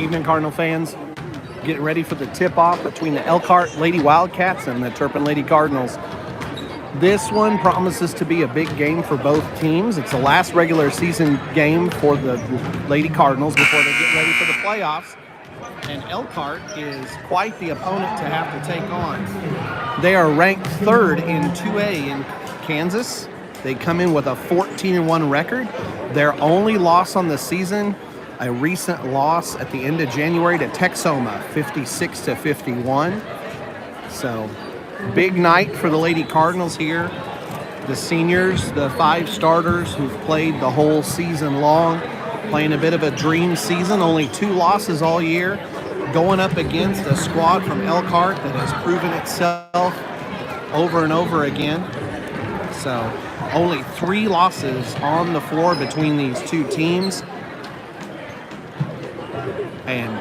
Evening, Cardinal fans. Getting ready for the tip-off between the Elkhart Lady Wildcats and the Turpin Lady Cardinals. This one promises to be a big game for both teams. It's the last regular season game for the Lady Cardinals before they get ready for the playoffs. And Elkhart is quite the opponent to have to take on. They are ranked third in 2A in Kansas. They come in with a 14-1 record. Their only loss on the season, a recent loss at the end of January to Texoma, 56-51. So, big night for the Lady Cardinals here. The seniors, the 5 starters who've played the whole season long, playing a bit of a dream season, only 2 losses all year, going up against a squad from Elkhart that has proven itself over and over again. So, only 3 losses on the floor between these two teams. And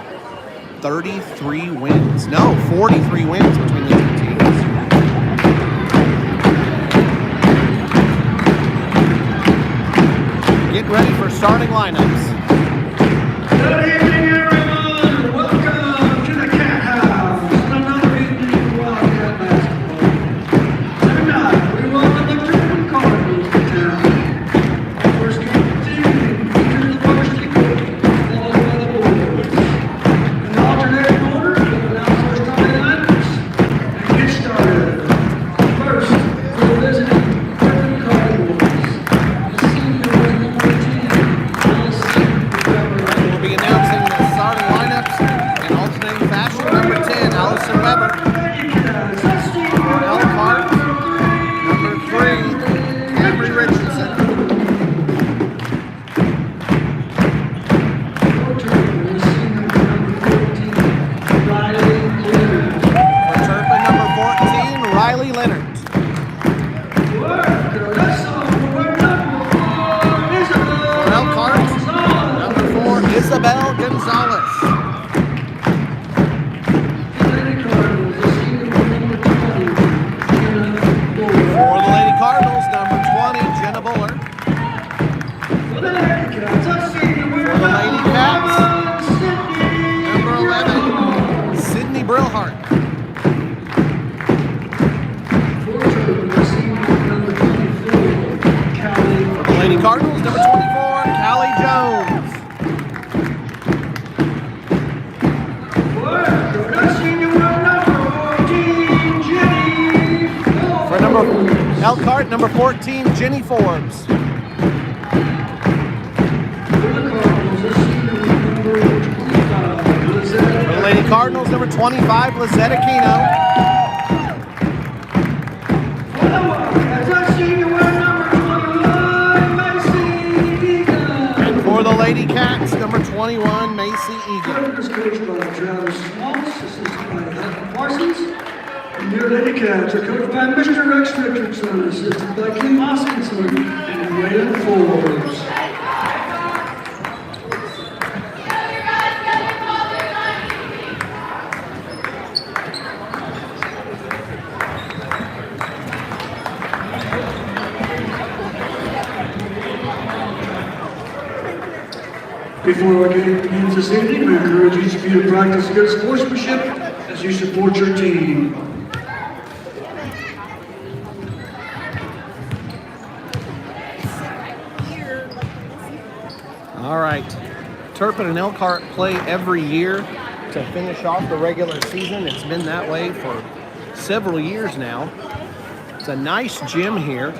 33 wins. No, 43 wins between the two teams. Get ready for starting lineups. Good evening, everyone. Welcome to the Cat House. Another evening of Wildcat basketball. Tonight, we welcome the Turpin Cardinals to town. First game of the evening features the Varsity coach, followed by the boys. In alternating order, we'll announce our starting lineups and get started. First, for the visiting Turpin Cardinals, the senior number 10, We'll be announcing the starting lineups in alternating fashion. Number 10, Allison Weber. For Elkhart, number 3, Camry Richardson. For Turpin, number 14, Riley Leonard. For Elkhart, number 4, Isabel Gonzalez. For the Lady Cardinals, number 20, Jenna Buller. For the Lady Cats, number 11, Sydney Brillhart. For the Lady Cardinals, number 24, Callie Jones. For Elkhart, number 14, Jenny Forbes. For the Lady Cardinals, number 25, Lizette Aquino. And for the Lady Cats, number 21, Macy Egan. Turpin is coached by Travis Smalls, assisted by Helen Parsons. And your Lady Cats are coached by Mr. Rex Richardson, assisted by Kim Hoskinson and Waylon Forbes. Before our game begins this evening, we encourage each of you to practice good sportsmanship as you support your team. All right. Turpin and Elkhart play every year to finish off the regular season. It's been that way for several years now. It's a nice gym here.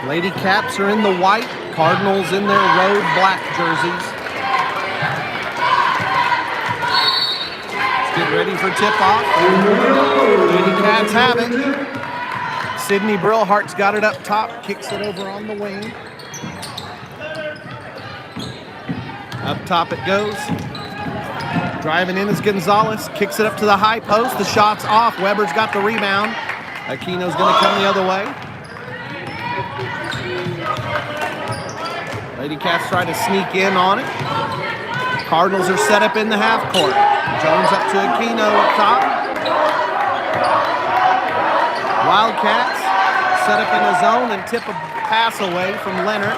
Lady Caps are in the white, Cardinals in their road black jerseys. Let's get ready for tip-off. Lady Cats have it. Sydney Brillhart's got it up top, kicks it over on the wing. Up top it goes. Driving in is Gonzalez, kicks it up to the high post. The shot's off. Weber's got the rebound. Aquino's going to come the other way. Lady Cats try to sneak in on it. Cardinals are set up in the half court. Jones up to Aquino up top. Wildcats set up in a zone and tip a pass away from Leonard.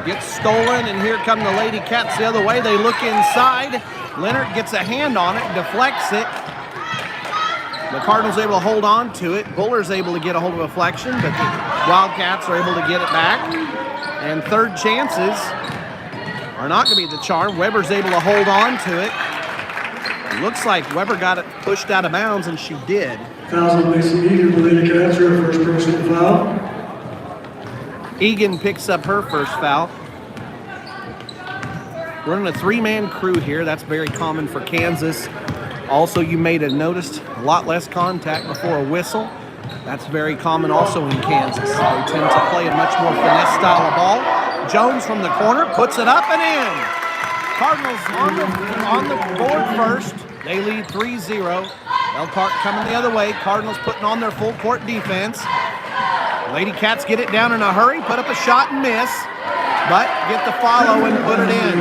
Gets stolen, and here come the Lady Cats the other way. They look inside. Leonard gets a hand on it, deflects it. The Cardinals able to hold on to it. Buller's able to get a hold of a deflection, but the Wildcats are able to get it back. And third chances are not going to be the charm. Weber's able to hold on to it. It looks like Weber got it pushed out of bounds, and she did. Fouls on Mason Egan, the Lady Cats, her first personal foul. Egan picks up her first foul. We're in a three-man crew here. That's very common for Kansas. Also, you may have noticed a lot less contact before a whistle. That's very common also in Kansas. They tend to play a much more finesse style of ball. Jones from the corner puts it up and in. Cardinals on the board first. They lead 3-0. Elkhart coming the other way. Cardinals putting on their full court defense. Lady Cats get it down in a hurry, put up a shot and miss, but get the follow and put it in.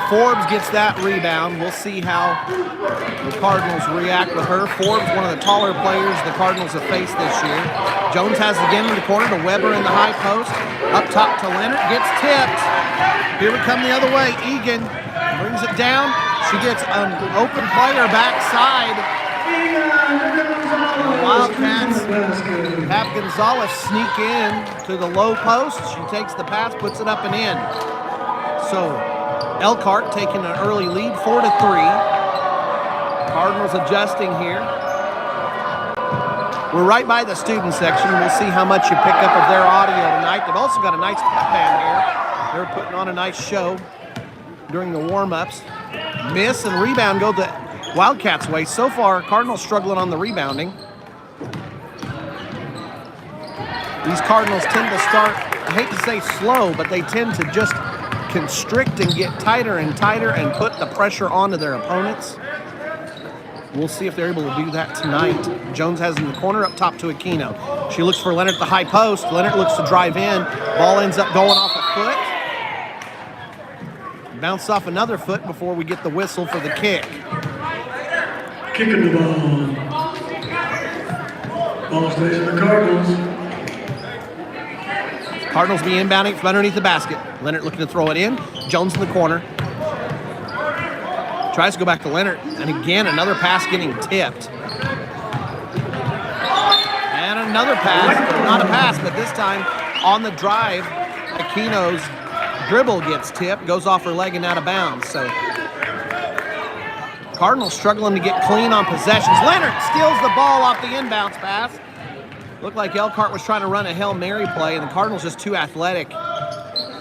Forbes gets that rebound. We'll see how the Cardinals react with her. Forbes, one of the taller players the Cardinals have faced this year. Jones has it again in the corner to Weber in the high post. Up top to Leonard, gets tipped. Here we come the other way. Egan brings it down. She gets an open player backside. The Wildcats have Gonzalez sneak in to the low post. She takes the pass, puts it up and in. So Elkhart taking an early lead, 4-3. Cardinals adjusting here. We're right by the student section. We'll see how much you pick up of their audio tonight. They've also got a nice pep band here. They're putting on a nice show during the warm-ups. Miss and rebound go the Wildcats' way. So far, Cardinals struggling on the rebounding. These Cardinals tend to start, I hate to say slow, but they tend to just constrict and get tighter and tighter and put the pressure onto their opponents. We'll see if they're able to do that tonight. Jones has in the corner, up top to Aquino. She looks for Leonard at the high post. Leonard looks to drive in. Ball ends up going off a foot. Bounce off another foot before we get the whistle for the kick. Kicking the ball. Ball stays in the Cardinals. Cardinals be inbounding from underneath the basket. Leonard looking to throw it in. Jones in the corner. Tries to go back to Leonard. And again, another pass getting tipped. And another pass. Not a pass, but this time on the drive, Aquino's dribble gets tipped, goes off her leg and out of bounds. So Cardinals struggling to get clean on possessions. Leonard steals the ball off the inbounds pass. Looked like Elkhart was trying to run a Hail Mary play, and the Cardinals just too athletic.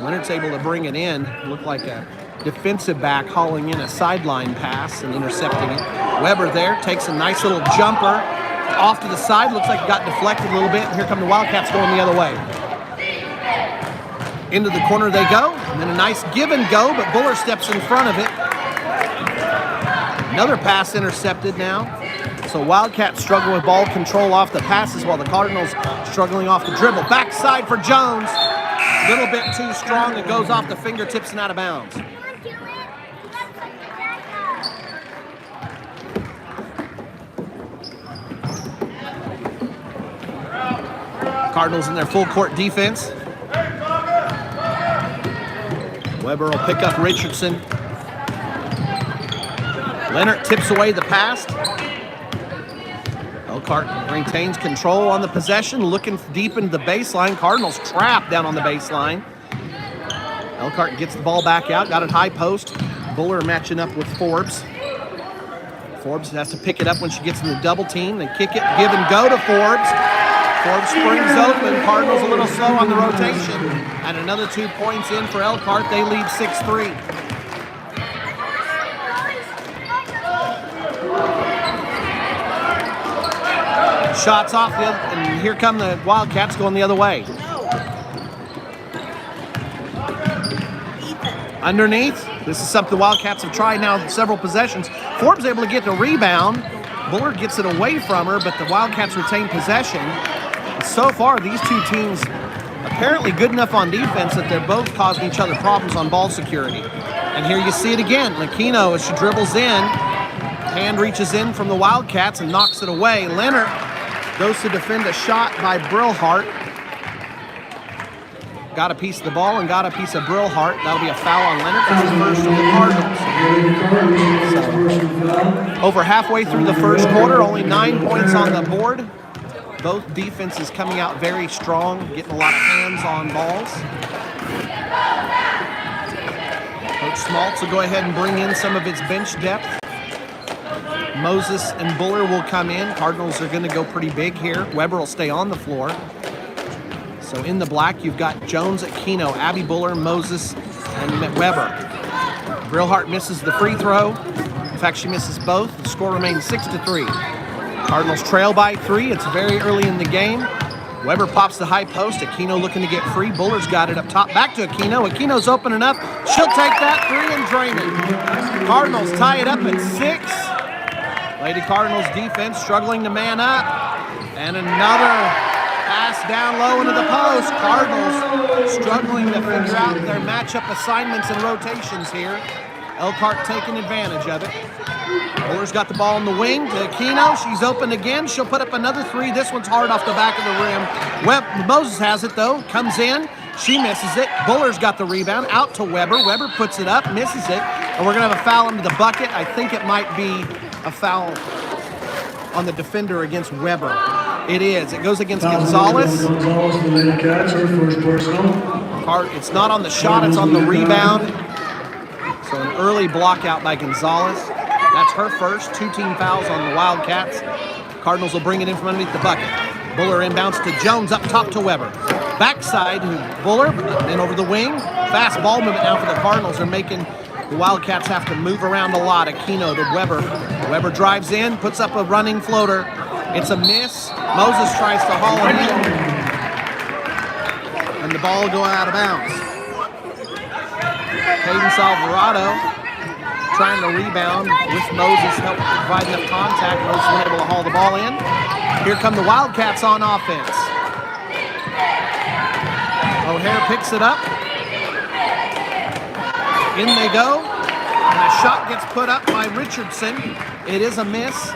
Leonard's able to bring it in. Looked like a defensive back hauling in a sideline pass and intercepting it. Weber there takes a nice little jumper off to the side. Looks like it got deflected a little bit, and here come the Wildcats going the other way. Into the corner they go, and then a nice give and go, but Buller steps in front of it. Another pass intercepted now. So Wildcats struggle with ball control off the passes while the Cardinals struggling off the dribble. Backside for Jones. A little bit too strong. It goes off the fingertips and out of bounds. Cardinals in their full court defense. Weber will pick up Richardson. Leonard tips away the pass. Elkhart maintains control on the possession, looking deep into the baseline. Cardinals trapped down on the baseline. Elkhart gets the ball back out, got it high post. Buller matching up with Forbes. Forbes has to pick it up when she gets in the double team. They kick it, give and go to Forbes. Forbes springs open. Cardinals a little slow on the rotation. And another 2 points in for Elkhart. They lead 6-3. Shots off the other, and here come the Wildcats going the other way. Underneath, this is something the Wildcats have tried now several possessions. Forbes able to get the rebound. Bullard gets it away from her, but the Wildcats retain possession. So far, these two teams apparently good enough on defense that they're both causing each other problems on ball security. And here you see it again. Aquino, as she dribbles in, hand reaches in from the Wildcats and knocks it away. Leonard goes to defend a shot by Brillhart. got a piece of the ball and got a piece of Brillhart. That'll be a foul on Leonard. That's the first of the Cardinals. So, over halfway through the first quarter, only 9 points on the board. Both defenses coming out very strong, getting a lot of hands on balls. Coach Smaltz will go ahead and bring in some of its bench depth. Moses and Buller will come in. Cardinals are going to go pretty big here. Weber will stay on the floor. So in the black, you've got Jones, Aquino, Abby Buller, Moses, and Weber. Brillhart misses the free throw. In fact, she misses both. The score remains 6-3. Cardinals trail by 3. It's very early in the game. Weber pops the high post. Aquino looking to get free. Buller's got it up top. Back to Aquino. Aquino's open enough. She'll take that 3 and drain it. Cardinals tie it up at 6. Lady Cardinals defense struggling to man up. And another pass down low into the post. Cardinals struggling to figure out their matchup assignments and rotations here. Elkhart taking advantage of it. Buller's got the ball in the wing to Aquino. She's open again. She'll put up another 3. This one's hard off the back of the rim. Moses has it though. Comes in. She misses it. Buller's got the rebound. Out to Weber. Weber puts it up. Misses it. And we're going to have a foul into the bucket. I think it might be a foul on the defender against Weber. It is. It goes against Gonzalez. Gonzalez, the Lady Cats, her first personal. It's not on the shot. It's on the rebound. So an early block out by Gonzalez. That's her first. 2 team fouls on the Wildcats. Cardinals will bring it in from underneath the bucket. Buller inbounds to Jones, up top to Weber. Backside, Buller, then over the wing. Fast ball movement now for the Cardinals. They're making the Wildcats have to move around a lot. Aquino to Weber. Weber drives in, puts up a running floater. It's a miss. Moses tries to haul it in. And the ball will go out of bounds. Cadence Alvarado trying to rebound with Moses, help provide enough contact. Moses was able to haul the ball in. Here come the Wildcats on offense. O'Hare picks it up. In they go. And a shot gets put up by Richardson. It is a miss.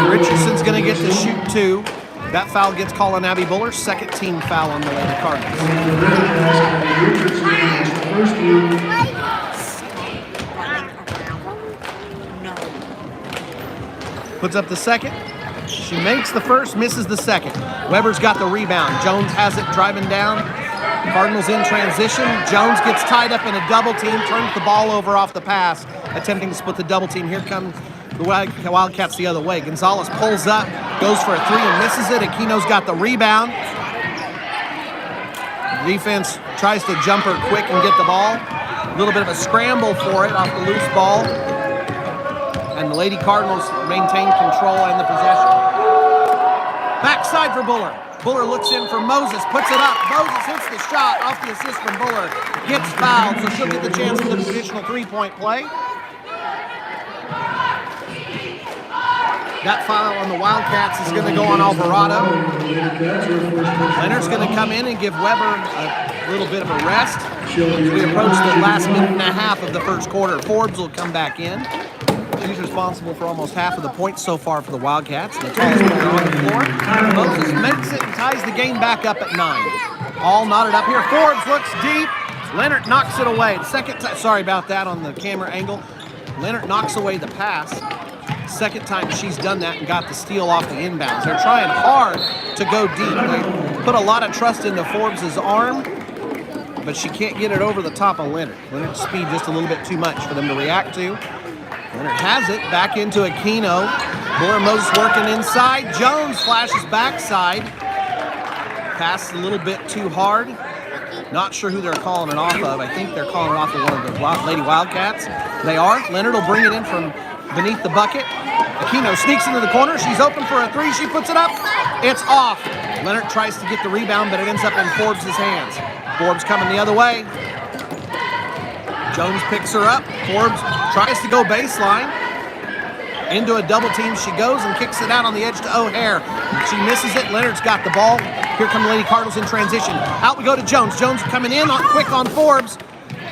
Richardson's going to get to shoot 2. That foul gets called on Abby Buller. Second team foul on the Lady Cardinals. Puts up the second. She makes the first, misses the second. Weber's got the rebound. Jones has it driving down. Cardinals in transition. Jones gets tied up in a double team, turns the ball over off the pass, attempting to split the double team. Here come the Wildcats the other way. Gonzalez pulls up, goes for a 3 and misses it. Aquino's got the rebound. The defense tries to jump her quick and get the ball. A little bit of a scramble for it off the loose ball. And the Lady Cardinals maintain control and the possession. Backside for Buller. Buller looks in for Moses, puts it up. Moses hits the shot off the assist from Buller. Gets fouled, so she'll get the chance for the traditional 3-point play. That foul on the Wildcats is going to go on Alvarado. Leonard's going to come in and give Weber a little bit of a rest. As we approach the last minute and a half of the first quarter, Forbes will come back in. She's responsible for almost half of the points so far for the Wildcats. The tallest player on the floor. Moses makes it and ties the game back up at 9. All knotted up here. Forbes looks deep. Leonard knocks it away. The second time, sorry about that on the camera angle. Leonard knocks away the pass. Second time she's done that and got the steal off the inbounds. They're trying hard to go deep. They put a lot of trust into Forbes' arm, but she can't get it over the top of Leonard. Leonard's speed just a little bit too much for them to react to. Leonard has it, back into Aquino. Buller Moses working inside. Jones flashes backside. Pass a little bit too hard. Not sure who they're calling it off of. I think they're calling it off of one of the Lady Wildcats. They are. Leonard will bring it in from beneath the bucket. Aquino sneaks into the corner. She's open for a 3. She puts it up. It's off. Leonard tries to get the rebound, but it ends up in Forbes' hands. Forbes coming the other way. Jones picks her up. Forbes tries to go baseline. Into a double team she goes and kicks it out on the edge to O'Hare. She misses it. Leonard's got the ball. Here come the Lady Cardinals in transition. Out we go to Jones. Jones coming in quick on Forbes.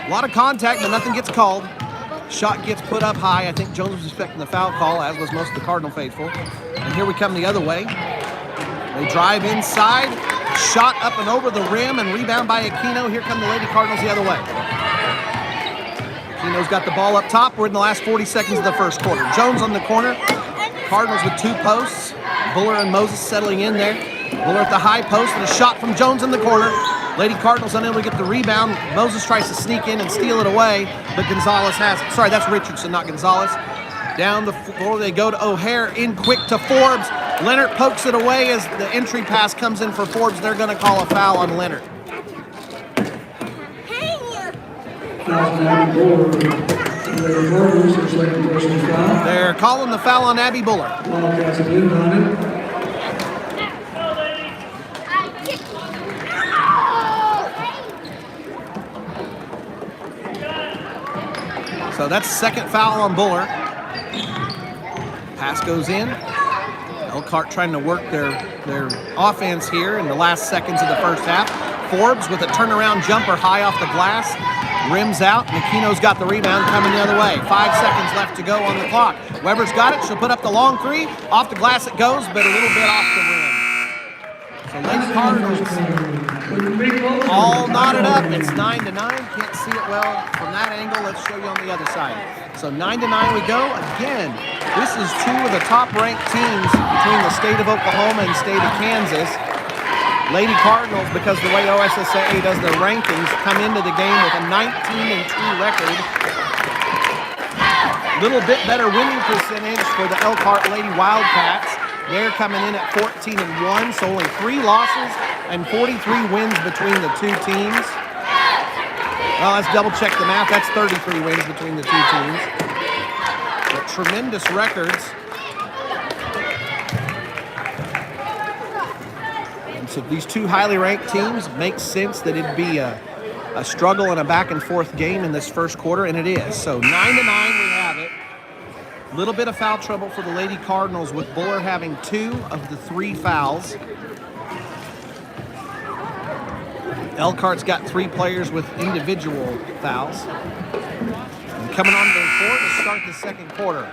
A lot of contact, but nothing gets called. Shot gets put up high. I think Jones was expecting the foul call, as was most of the Cardinal faithful. And here we come the other way. They drive inside. Shot up and over the rim and rebound by Aquino. Here come the Lady Cardinals the other way. Aquino's got the ball up top. We're in the last 40 seconds of the first quarter. Jones on the corner. Cardinals with 2 posts. Buller and Moses settling in there. Buller at the high post and a shot from Jones in the corner. Lady Cardinals unable to get the rebound. Moses tries to sneak in and steal it away, but Gonzalez has it. Sorry, that's Richardson, not Gonzalez. Down the floor they go to O'Hare, in quick to Forbes. Leonard pokes it away as the entry pass comes in for Forbes. They're going to call a foul on Leonard. They're calling the foul on Abby Buller. So that's second foul on Buller. Pass goes in. Elkhart trying to work their offense here in the last seconds of the first half. Forbes with a turnaround jumper high off the glass. Rims out. Aquino's got the rebound coming the other way. 5 seconds left to go on the clock. Weber's got it. She'll put up the long three. Off the glass it goes, but a little bit off the rim. So Lady Cardinals all knotted up. It's 9-9. Can't see it well from that angle. Let's show you on the other side. So 9-9 we go. Again, this is 2 of the top-ranked teams between the state of Oklahoma and state of Kansas. Lady Cardinals, because the way OSSAA does their rankings, come into the game with a 19-2 record. Little bit better winning percentage for the Elkhart Lady Wildcats. They're coming in at 14-1, so only 3 losses and 43 wins between the 2 teams. Well, let's double check the math. That's 33 wins between the 2 teams. But tremendous records. And so these 2 highly ranked teams, makes sense that it'd be a struggle and a back and forth game in this first quarter, and it is. So 9-9 we have it. A little bit of foul trouble for the Lady Cardinals, with Buller having 2 of the 3 fouls. Elkhart's got 3 players with individual fouls. And coming on to the court to start the second quarter.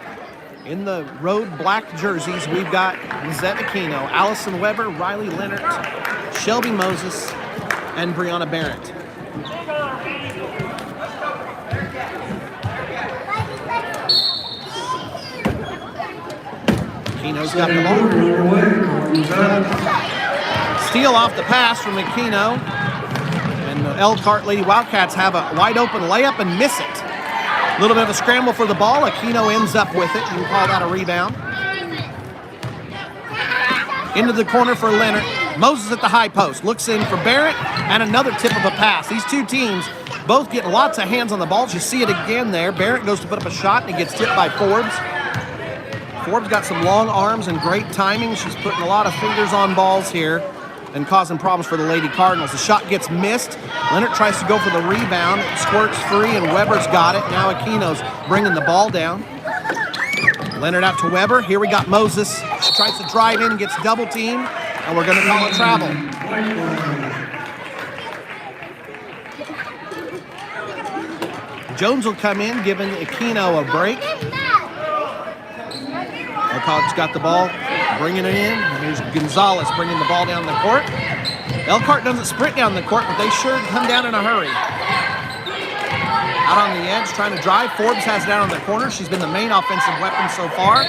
In the road black jerseys, we've got Lizette Aquino, Allison Weber, Riley Leonard, Shelby Moses, and Brianna Barrett. Aquino's got the ball. Steal off the pass from Aquino. And the Elkhart Lady Wildcats have a wide open layup and miss it. A little bit of a scramble for the ball. Aquino ends up with it. You can call that a rebound. Into the corner for Leonard. Moses at the high post. Looks in for Barrett. And another tip of a pass. These 2 teams both getting lots of hands on the balls. You see it again there. Barrett goes to put up a shot and he gets tipped by Forbes. Forbes got some long arms and great timing. She's putting a lot of fingers on balls here and causing problems for the Lady Cardinals. The shot gets missed. Leonard tries to go for the rebound. Squirts free, and Weber's got it. Now Aquino's bringing the ball down. Leonard out to Weber. Here we got Moses. She tries to drive in, gets double teamed, and we're going to call it travel. Jones will come in, giving Aquino a break. Elkhart's got the ball, bringing it in. Here's Gonzalez bringing the ball down the court. Elkhart doesn't sprint down the court, but they sure come down in a hurry. Out on the edge, trying to drive. Forbes has it down on the corner. She's been the main offensive weapon so far.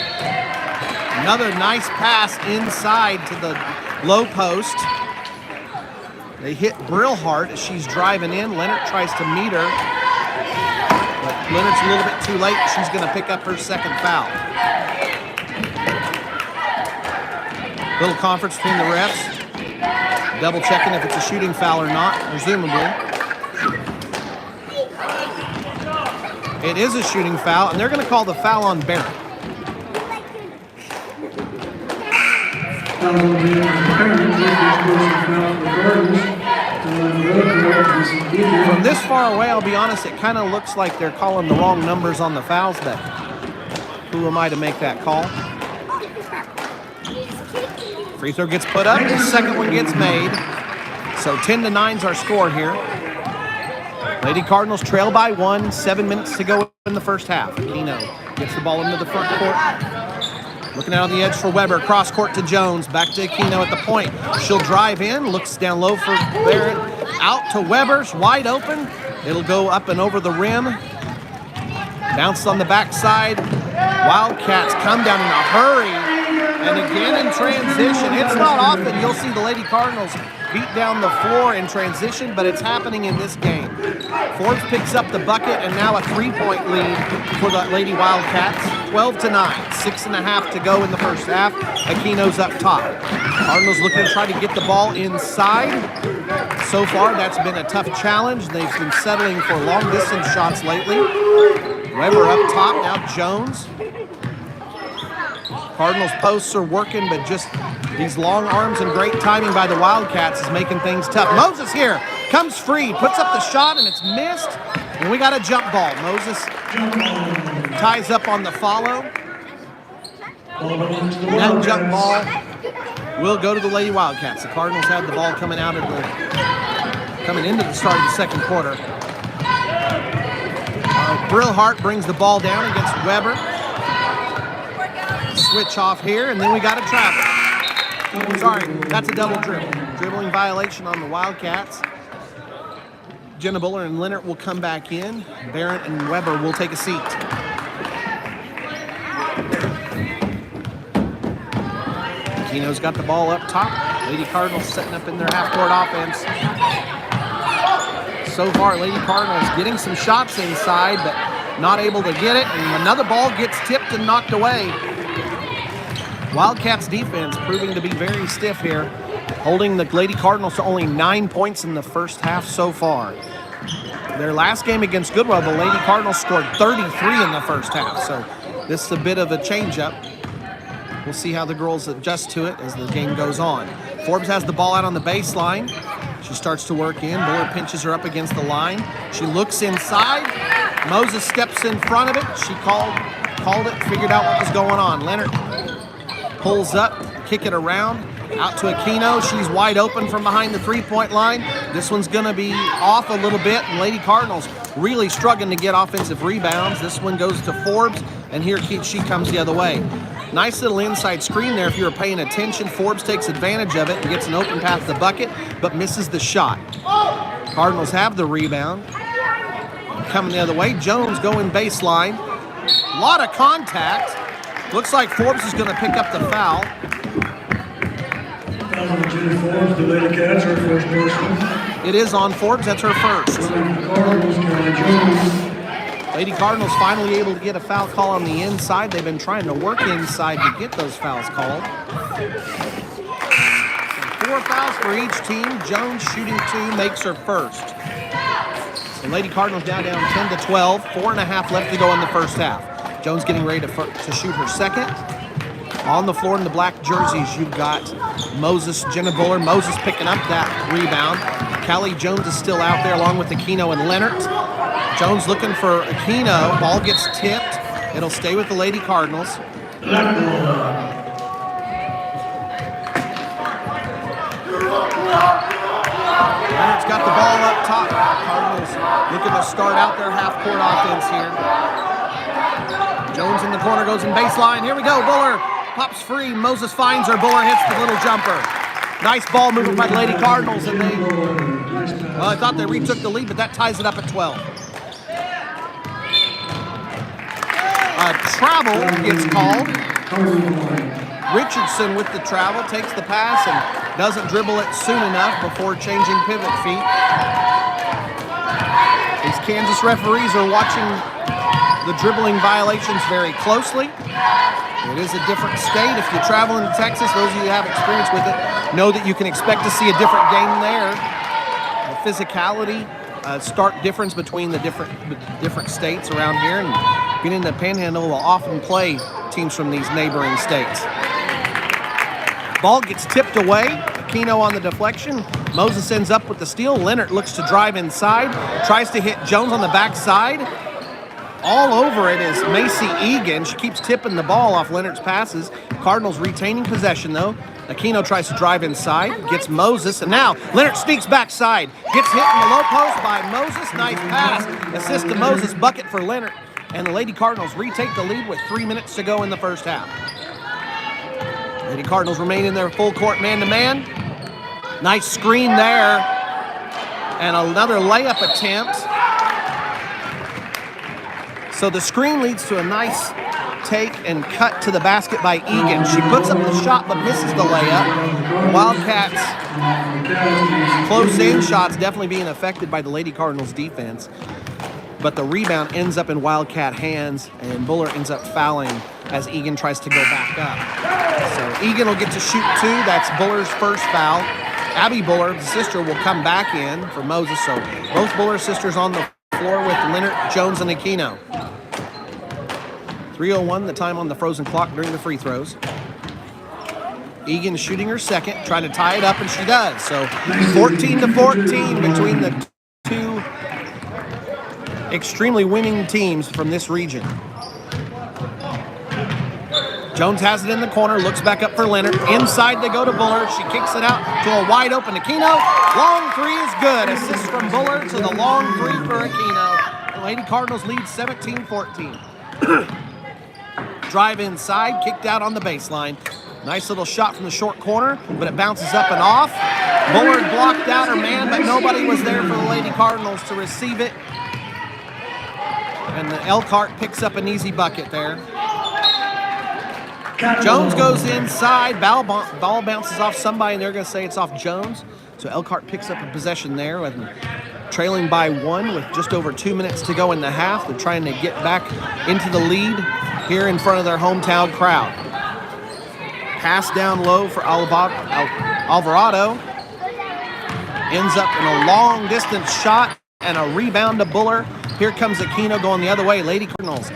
Another nice pass inside to the low post. They hit Brillhart as she's driving in. Leonard tries to meet her. But Leonard's a little bit too late. She's going to pick up her second foul. Little conference between the refs. Double checking if it's a shooting foul or not, presumably. It is a shooting foul, and they're going to call the foul on Barrett. From this far away, I'll be honest, it kind of looks like they're calling the wrong numbers on the fouls there. Who am I to make that call? Free throw gets put up, the second one gets made. So 10-9's our score here. Lady Cardinals trail by 1, 7 minutes to go in the first half. Aquino gets the ball into the front court. Looking out on the edge for Weber. Cross court to Jones. Back to Aquino at the point. She'll drive in. Looks down low for Barrett. Out to Weber's wide open. It'll go up and over the rim. Bounces on the backside. Wildcats come down in a hurry. And again in transition. It's not often you'll see the Lady Cardinals beat down the floor in transition, but it's happening in this game. Forbes picks up the bucket, and now a 3-point lead for the Lady Wildcats. 12-9, 6.5 to go in the first half. Aquino's up top. Cardinals looking to try to get the ball inside. So far, that's been a tough challenge. They've been settling for long-distance shots lately. Weber up top, now Jones. Cardinals posts are working, but just these long arms and great timing by the Wildcats is making things tough. Moses here, comes free, puts up the shot, and it's missed. And we got a jump ball. Moses ties up on the follow. That jump ball will go to the Lady Wildcats. The Cardinals had the ball coming into the start of the second quarter. Brillhart brings the ball down against Weber. Switch off here, and then we got a travel. Sorry, that's a double dribble. Dribbling violation on the Wildcats. Jenna Buller and Leonard will come back in. Barrett and Weber will take a seat. Aquino's got the ball up top. Lady Cardinals setting up in their half-court offense. So far, Lady Cardinals getting some shots inside, but not able to get it. And another ball gets tipped and knocked away. Wildcats defense proving to be very stiff here, holding the Lady Cardinals to only 9 points in the first half so far. Their last game against Goodwell, the Lady Cardinals scored 33 in the first half, so this is a bit of a change-up. We'll see how the girls adjust to it as the game goes on. Forbes has the ball out on the baseline. She starts to work in. Buller pinches her up against the line. She looks inside. Moses steps in front of it. She called it, figured out what was going on. Leonard pulls up, kick it around, out to Aquino. She's wide open from behind the three-point line. This one's going to be off a little bit, and Lady Cardinals really struggling to get offensive rebounds. This one goes to Forbes, and here she comes the other way. Nice little inside screen there if you were paying attention. Forbes takes advantage of it and gets an open path to the bucket, but misses the shot. Cardinals have the rebound. Coming the other way, Jones going baseline. A lot of contact. Looks like Forbes is going to pick up the foul. Jenny Forbes, the Lady Cats, her first person. It is on Forbes. That's her first. Lady Cardinals finally able to get a foul call on the inside. They've been trying to work inside to get those fouls called. 4 fouls for each team. Jones shooting 2, makes her first. So Lady Cardinals now down 10-12. 4.5 left to go in the first half. Jones getting ready to shoot her second. On the floor in the black jerseys, you've got Moses, Jenna Buller. Moses picking up that rebound. Callie Jones is still out there along with Aquino and Leonard. Jones looking for Aquino. Ball gets tipped. It'll stay with the Lady Cardinals. Leonard's got the ball up top. Cardinals looking to start out their half-court offense here. Jones in the corner, goes in baseline. Here we go, Buller pops free. Moses finds her. Buller hits the little jumper. Nice ball movement by the Lady Cardinals, and well, I thought they retook the lead, but that ties it up at 12. Travel gets called. Richardson with the travel, takes the pass and doesn't dribble it soon enough before changing pivot feet. These Kansas referees are watching the dribbling violations very closely. It is a different state. If you travel into Texas, those of you who have experience with it know that you can expect to see a different game there. The physicality, stark difference between the different states around here, and being in the Panhandle will often play teams from these neighboring states. Ball gets tipped away. Aquino on the deflection. Moses ends up with the steal. Leonard looks to drive inside, tries to hit Jones on the backside. All over it is Macy Egan. She keeps tipping the ball off Leonard's passes. Cardinals retaining possession, though. Aquino tries to drive inside, gets Moses, and now Leonard sneaks backside. Gets hit in the low post by Moses. Nice pass. Assist to Moses, bucket for Leonard. And the Lady Cardinals retake the lead with 3 minutes to go in the first half. Lady Cardinals remain in their full court man-to-man. Nice screen there. And another layup attempt. So the screen leads to a nice take and cut to the basket by Egan. She puts up the shot but misses the layup. Wildcats close-in shots definitely being affected by the Lady Cardinals defense. But the rebound ends up in Wildcat hands, and Buller ends up fouling as Egan tries to go back up. So Egan will get to shoot 2. That's Buller's first foul. Abby Buller, the sister, will come back in for Moses. So both Buller sisters on the floor with Leonard, Jones, and Aquino. 3:01 the time on the frozen clock during the free throws. Egan shooting her second, trying to tie it up, and she does. So 14-14 between the two extremely winning teams from this region. Jones has it in the corner, looks back up for Leonard. Inside they go to Buller. She kicks it out to a wide open Aquino. Long three is good. Assist from Buller to the long three for Aquino. The Lady Cardinals lead 17-14. Drive inside, kicked out on the baseline. Nice little shot from the short corner, but it bounces up and off. Buller blocked out her man, but nobody was there for the Lady Cardinals to receive it. And the Elkhart picks up an easy bucket there. Jones goes inside. Ball bounces off somebody, and they're going to say it's off Jones. So Elkhart picks up a possession there, with trailing by 1 with just over 2 minutes to go in the half. They're trying to get back into the lead here in front of their hometown crowd. Pass down low for Alvarado. Ends up in a long distance shot and a rebound to Buller. Here comes Aquino going the other way. Lady Cardinals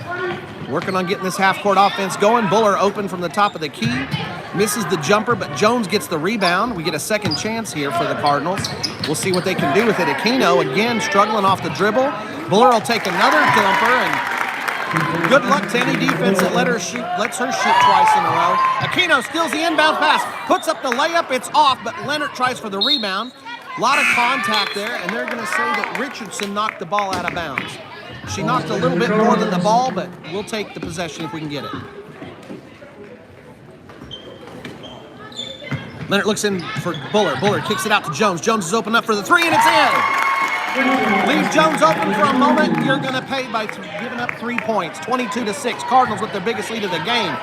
working on getting this half-court offense going. Buller open from the top of the key. Misses the jumper, but Jones gets the rebound. We get a second chance here for the Cardinals. We'll see what they can do with it. Aquino, again, struggling off the dribble. Buller will take another jumper, and good luck to any defense that lets her shoot twice in a row. Aquino steals the inbound pass, puts up the layup. It's off, but Leonard tries for the rebound. A lot of contact there, and they're going to say that Richardson knocked the ball out of bounds. She knocked a little bit more than the ball, but we'll take the possession if we can get it. Leonard looks in for Buller. Buller kicks it out to Jones. Jones is open up for the three, and it's in. Leave Jones open for a moment. You're going to pay by giving up 3 points. 22-6. Cardinals with their biggest lead of the game.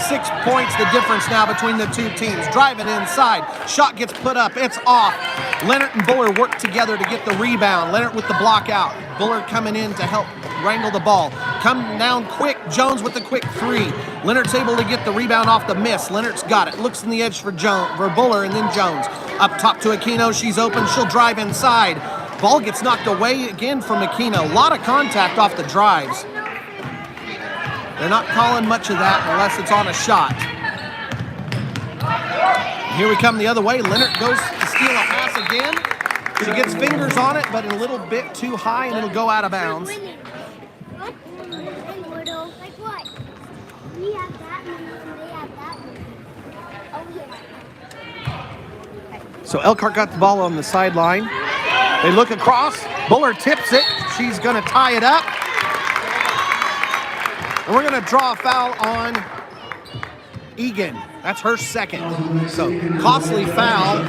6 points the difference now between the two teams. Driving inside. Shot gets put up. It's off. Leonard and Buller work together to get the rebound. Leonard with the block out. Buller coming in to help wrangle the ball. Come down quick. Jones with the quick three. Leonard's able to get the rebound off the miss. Leonard's got it. Looks in the edge for Buller, and then Jones. Up top to Aquino. She's open. She'll drive inside. Ball gets knocked away again from Aquino. A lot of contact off the drives. They're not calling much of that unless it's on a shot. Here we come the other way. Leonard goes to steal a pass again. She gets fingers on it, but a little bit too high, and it'll go out of bounds. So Elkhart got the ball on the sideline. They look across. Buller tips it. She's going to tie it up. And we're going to draw a foul on Egan. That's her second. So costly foul.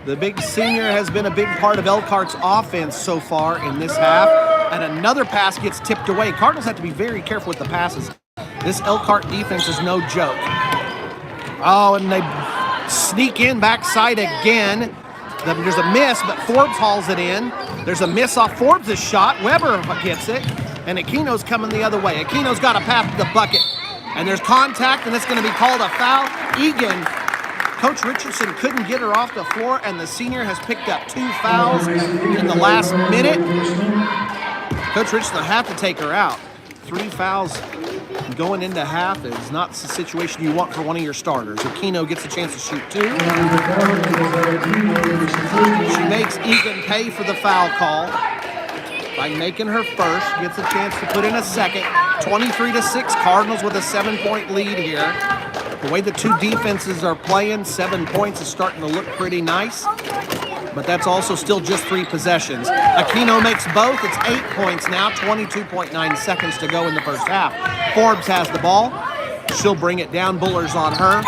The big senior has been a big part of Elkhart's offense so far in this half. And another pass gets tipped away. Cardinals have to be very careful with the passes. This Elkhart defense is no joke. Oh, and they sneak in backside again. There's a miss, but Forbes hauls it in. There's a miss off Forbes' shot. Weber gets it, and Aquino's coming the other way. Aquino's got a pass to the bucket, and there's contact, and it's going to be called a foul. Egan, Coach Richardson couldn't get her off the floor, and the senior has picked up 2 fouls in the last minute. Coach Richardson will have to take her out. 3 fouls going into half is not the situation you want for one of your starters. Aquino gets a chance to shoot 2. She makes Egan pay for the foul call by making her first. Gets a chance to put in a second. 23-6, Cardinals with a 7-point lead here. The way the two defenses are playing, 7 points is starting to look pretty nice. But that's also still just 3 possessions. Aquino makes both. It's 8 points now, 22.9 seconds to go in the first half. Forbes has the ball. She'll bring it down. Buller's on her.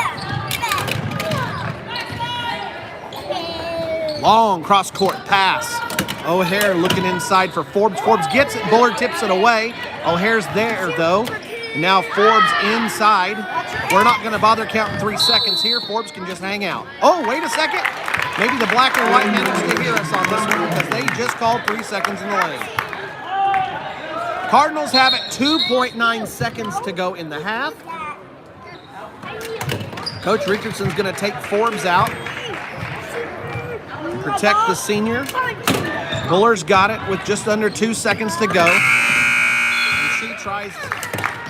Long cross-court pass. O'Hare looking inside for Forbes. Forbes gets it. Buller tips it away. O'Hare's there, though. Now Forbes inside. We're not going to bother counting 3 seconds here. Forbes can just hang out. Oh, wait a second. Maybe the black and white managed to hear us on this one because they just called 3 seconds in the lane. Cardinals have it 2.9 seconds to go in the half. Coach Richardson's going to take Forbes out and protect the senior. Buller's got it with just under 2 seconds to go. And she tries...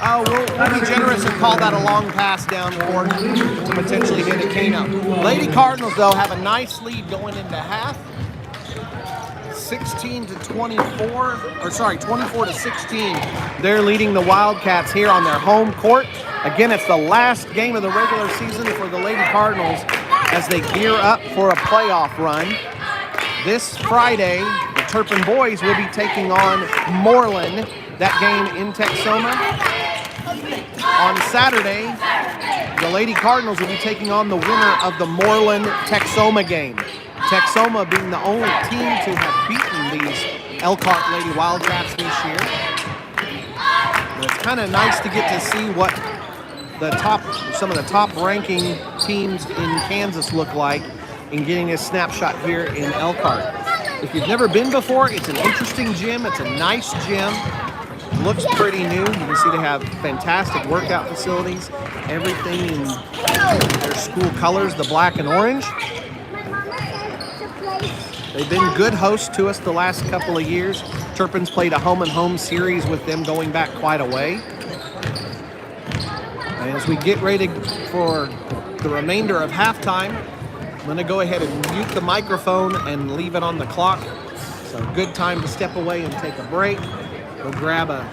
Oh, we'll be generous and call that a long pass down court to potentially hit Aquino. Lady Cardinals, though, have a nice lead going into half. 24 to 16. They're leading the Wildcats here on their home court. Again, it's the last game of the regular season for the Lady Cardinals as they gear up for a playoff run. This Friday, the Turpin boys will be taking on Moreland. That game in Texoma. On Saturday, the Lady Cardinals will be taking on the winner of the Moreland-Texoma game. Texoma being the only team to have beaten these Elkhart Lady Wildcats this year. But it's kind of nice to get to see what some of the top ranking teams in Kansas look like in getting a snapshot here in Elkhart. If you've never been before, it's an interesting gym. It's a nice gym. Looks pretty new. You can see they have fantastic workout facilities. Everything in their school colors, the black and orange. They've been good hosts to us the last couple of years. Turpin's played a home-and-home series with them going back quite a way. And as we get ready for the remainder of halftime, I'm going to go ahead and mute the microphone and leave it on the clock. So good time to step away and take a break. Go grab a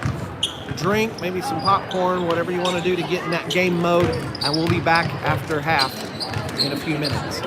drink, maybe some popcorn, whatever you want to do to get in that game mode. And we'll be back after half in a few minutes.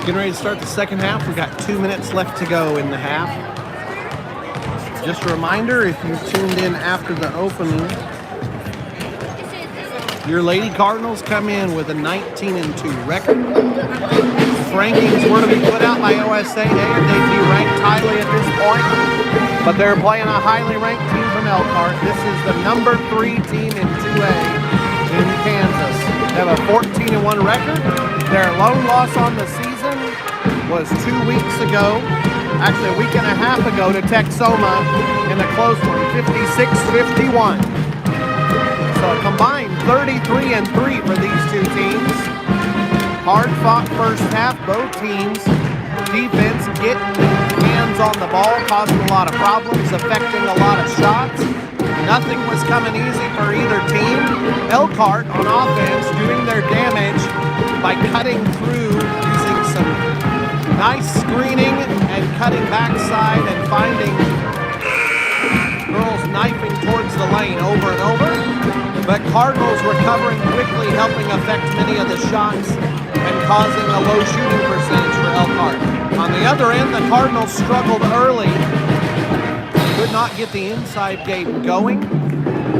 Getting ready to start the second half. We've got 2 minutes left to go in the half. Just a reminder, if you tuned in after the opening, your Lady Cardinals come in with a 19-2 record. Rankings were to be put out by OSA. They'd be ranked highly at this point, but they're playing a highly ranked team from Elkhart. This is the number 3 team in 2A in Kansas. They have a 14-1 record. Their lone loss on the season was 2 weeks ago, actually a week and a half ago, to Texoma in a close one, 56-51. So a combined 33-3 for these two teams. Hard-fought first half, both teams. Defense getting hands on the ball, causing a lot of problems, affecting a lot of shots. Nothing was coming easy for either team. Elkhart on offense doing their damage by cutting through, using some nice screening and cutting backside and finding girls knifing towards the lane over and over. But Cardinals recovering quickly, helping affect many of the shots and causing a low shooting percentage for Elkhart. On the other end, the Cardinals struggled early. Could not get the inside game going.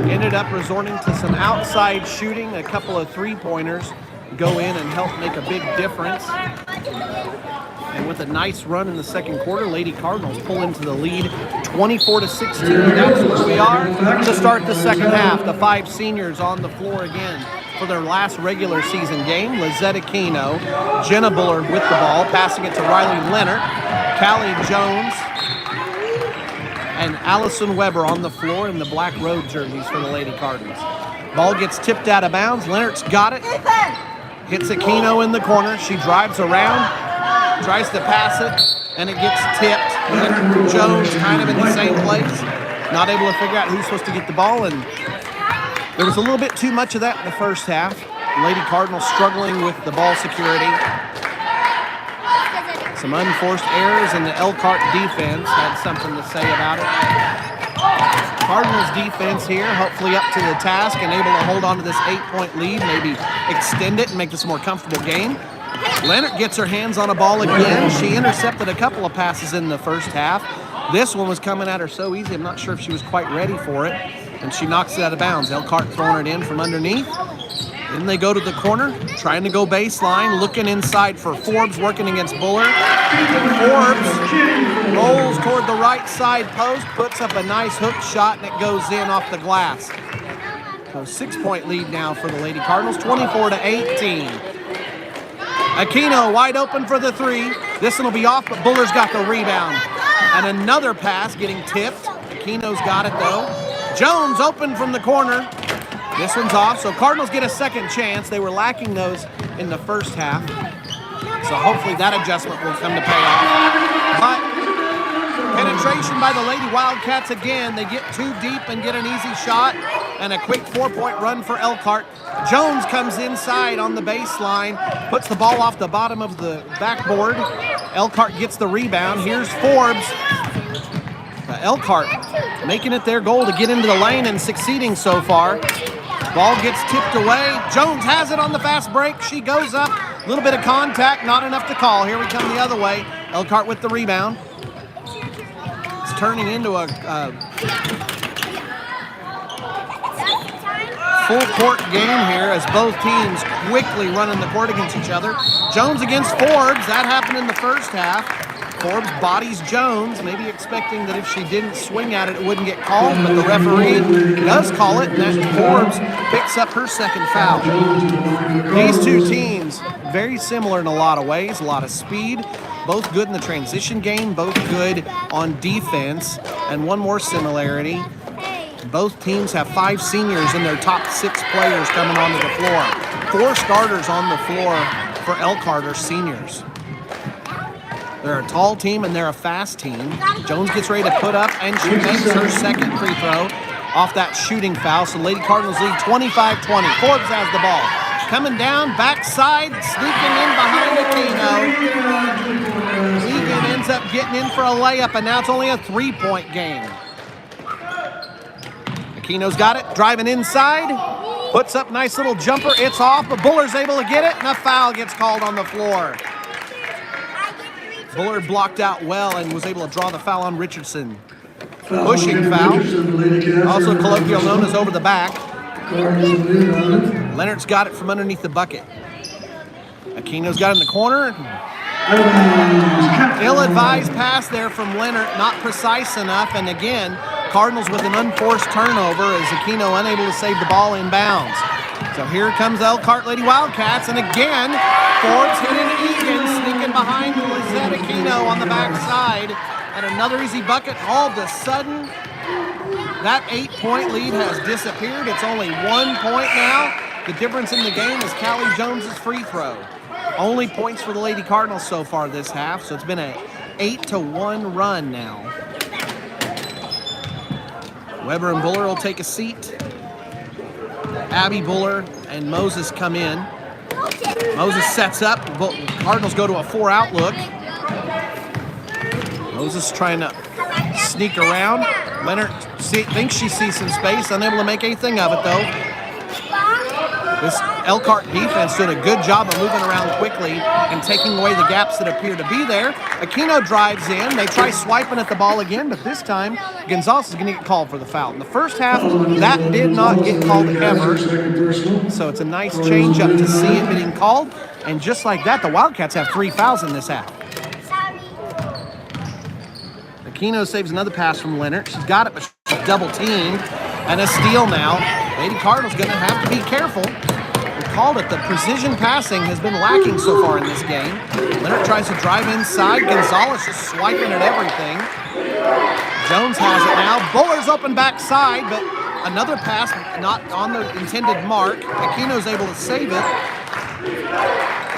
Ended up resorting to some outside shooting. A couple of three-pointers go in and help make a big difference. And with a nice run in the second quarter, Lady Cardinals pull into the lead 24-16. That's where we are to start the second half. The 5 seniors on the floor again for their last regular season game. Lizette Aquino, Jenna Bullard with the ball, passing it to Riley Leonard, Callie Jones, and Allison Weber on the floor in the black road jerseys for the Lady Cardinals. Ball gets tipped out of bounds. Leonard's got it. Hits Aquino in the corner. She drives around, tries to pass it, and it gets tipped. Jones kind of in the same place, not able to figure out who's supposed to get the ball, and there was a little bit too much of that in the first half. Lady Cardinals struggling with the ball security. Some unforced errors, and the Elkhart defense had something to say about it. Cardinals defense here, hopefully up to the task and able to hold on to this 8-point lead, maybe extend it and make this a more comfortable game. Leonard gets her hands on a ball again. She intercepted a couple of passes in the first half. This one was coming at her so easy, I'm not sure if she was quite ready for it, and she knocks it out of bounds. Elkhart throwing it in from underneath. Then they go to the corner, trying to go baseline, looking inside for Forbes, working against Bullard. Forbes rolls toward the right side post, puts up a nice hook shot, and it goes in off the glass. So 6-point lead now for the Lady Cardinals, 24-18. Aquino wide open for the 3. This one will be off, but Bullard's got the rebound. And another pass getting tipped. Aquino's got it though. Jones open from the corner. This one's off, so Cardinals get a second chance. They were lacking those in the first half. So hopefully that adjustment will come to pay off. But penetration by the Lady Wildcats again. They get too deep and get an easy shot. And a quick 4-point run for Elkhart. Jones comes inside on the baseline, puts the ball off the bottom of the backboard. Elkhart gets the rebound. Here's Forbes. Elkhart making it their goal to get into the lane and succeeding so far. Ball gets tipped away. Jones has it on the fast break. She goes up. A little bit of contact, not enough to call. Here we come the other way. Elkhart with the rebound. It's turning into a full court game here as both teams quickly running the court against each other. Jones against Forbes. That happened in the first half. Forbes bodies Jones, maybe expecting that if she didn't swing at it, it wouldn't get called, but the referee does call it, and that Forbes picks up her second foul. These two teams, very similar in a lot of ways, a lot of speed, both good in the transition game, both good on defense, and one more similarity, both teams have 5 seniors in their top 6 players coming onto the floor. 4 starters on the floor for Elkhart are seniors. They're a tall team and they're a fast team. Jones gets ready to put up, and she makes her second free throw off that shooting foul. So Lady Cardinals lead 25-20. Forbes has the ball. Coming down, backside, sneaking in behind Aquino. Egan ends up getting in for a layup, and now it's only a 3-point game. Aquino's got it, driving inside. Puts up nice little jumper. It's off, but Buller's able to get it, and a foul gets called on the floor. Bullard blocked out well and was able to draw the foul on Richardson. Pushing foul. Also colloquial known as over the back. Leonard's got it from underneath the bucket. Aquino's got it in the corner. Ill-advised pass there from Leonard, not precise enough. And again, Cardinals with an unforced turnover as Aquino unable to save the ball in bounds. So here comes Elkhart Lady Wildcats, and again, Forbes hitting Egan, sneaking behind Lizette Aquino on the backside. And another easy bucket. All of a sudden, that 8-point lead has disappeared. It's only 1 point now. The difference in the game is Callie Jones's free throw. Only points for the Lady Cardinals so far this half, so it's been an 8-1 run now. Weber and Buller will take a seat. Abby Buller and Moses come in. Moses sets up. Cardinals go to a 4-out look. Moses trying to sneak around. Leonard thinks she sees some space, unable to make anything of it though. This Elkhart defense did a good job of moving around quickly and taking away the gaps that appear to be there. Aquino drives in. They try swiping at the ball again, but this time Gonzalez is going to get called for the foul. In the first half, that did not get called ever. So it's a nice change up to see it getting called. And just like that, the Wildcats have 3 fouls in this half. Aquino saves another pass from Leonard. She's got it, but she's double teamed. And a steal now. Lady Cardinals going to have to be careful. We called it. The precision passing has been lacking so far in this game. Leonard tries to drive inside. Gonzalez is swiping at everything. Jones has it now. Buller's open backside, but another pass not on the intended mark. Aquino's able to save it.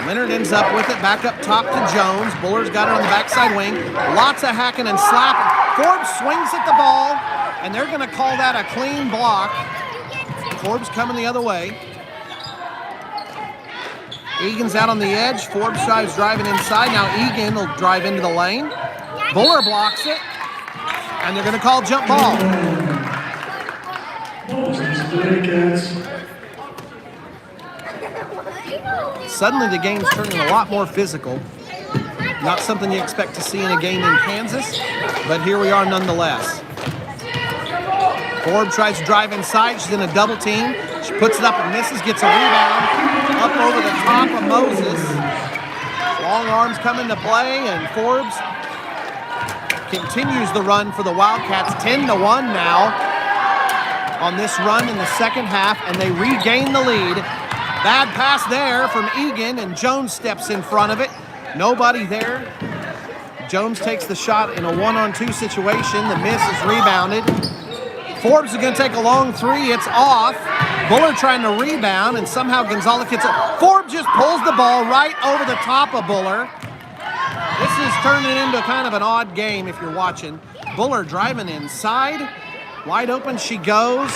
Leonard ends up with it back up top to Jones. Buller's got it on the backside wing. Lots of hacking and slapping. Forbes swings at the ball, and they're going to call that a clean block. Forbes coming the other way. Egan's out on the edge. Forbes tries driving inside. Now Egan will drive into the lane. Buller blocks it, and they're going to call jump ball. Suddenly the game's turning a lot more physical. Not something you expect to see in a game in Kansas, but here we are nonetheless. Forbes tries to drive inside. She's in a double team. She puts it up and misses, gets a rebound. Up over the top of Moses. Long arms come into play, and Forbes continues the run for the Wildcats. 10-1 now on this run in the second half, and they regain the lead. Bad pass there from Egan, and Jones steps in front of it. Nobody there. Jones takes the shot in a 1-on-2 situation. The miss is rebounded. Forbes is going to take a long three. It's off. Buller trying to rebound, and somehow Gonzalez gets it. Forbes just pulls the ball right over the top of Buller. This is turning into kind of an odd game if you're watching. Buller driving inside. Wide open she goes.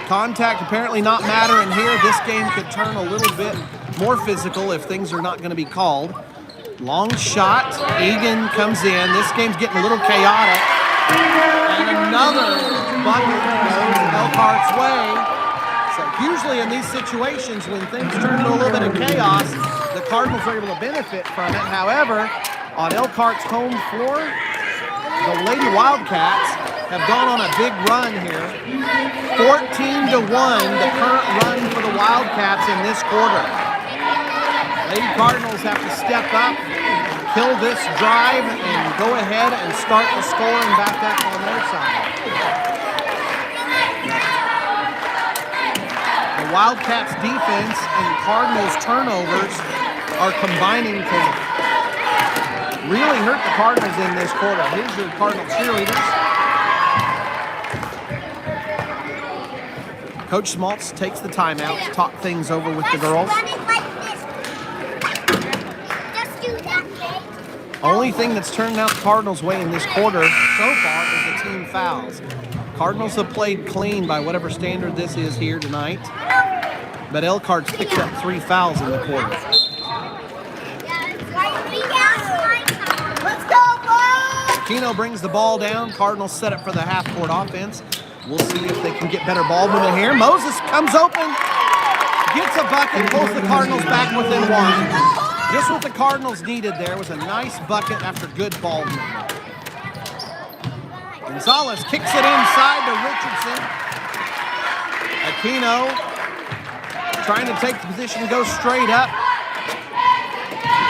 Contact apparently not mattering here. This game could turn a little bit more physical if things are not going to be called. Long shot. Egan comes in. This game's getting a little chaotic. And another bucket goes Elkhart's way. So usually in these situations, when things turn into a little bit of chaos, the Cardinals are able to benefit from it. However, on Elkhart's home floor, the Lady Wildcats have gone on a big run here. 14-1, the current run for the Wildcats in this quarter. Lady Cardinals have to step up, kill this drive, and go ahead and start the scoring back up on their side. The Wildcats defense and Cardinals turnovers are combining to really hurt the Cardinals in this quarter. Here's your Cardinal cheerleaders. Coach Schmaltz takes the timeout to talk things over with the girls. Only thing that's turned out the Cardinals' way in this quarter so far is the team fouls. Cardinals have played clean by whatever standard this is here tonight, but Elkhart's picked up 3 fouls in the quarter. Aquino brings the ball down. Cardinals set up for the half-court offense. We'll see if they can get better ball movement here. Moses comes open, gets a bucket, pulls the Cardinals back within 1. Just what the Cardinals needed there was a nice bucket after good ball movement. Gonzalez kicks it inside to Richardson. Aquino trying to take the position, go straight up.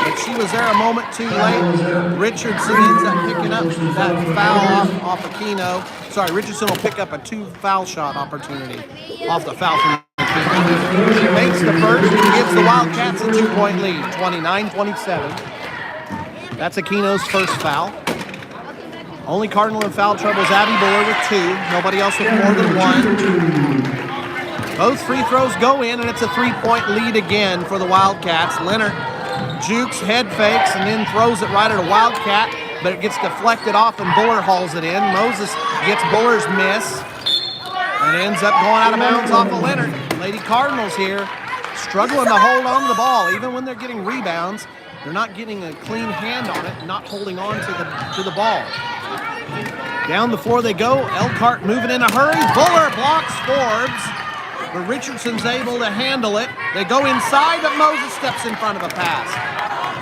But she was there a moment too late. Richardson ends up picking up that foul off Aquino. Sorry, Richardson will pick up a 2 foul shot opportunity off the foul from Aquino. She makes the first and gives the Wildcats a 2-point lead, 29-27. That's Aquino's first foul. Only Cardinal in foul trouble is Abby Buller with 2. Nobody else with more than 1. Both free throws go in, and it's a 3-point lead again for the Wildcats. Leonard jukes, head fakes, and then throws it right at a Wildcat, but it gets deflected off, and Buller hauls it in. Moses gets Buller's miss, and ends up going out of bounds off of Leonard. Lady Cardinals here struggling to hold on to the ball. Even when they're getting rebounds, they're not getting a clean hand on it, not holding on to the ball. Down the floor they go. Elkhart moving in a hurry. Buller blocks Forbes, but Richardson's able to handle it. They go inside, but Moses steps in front of a pass.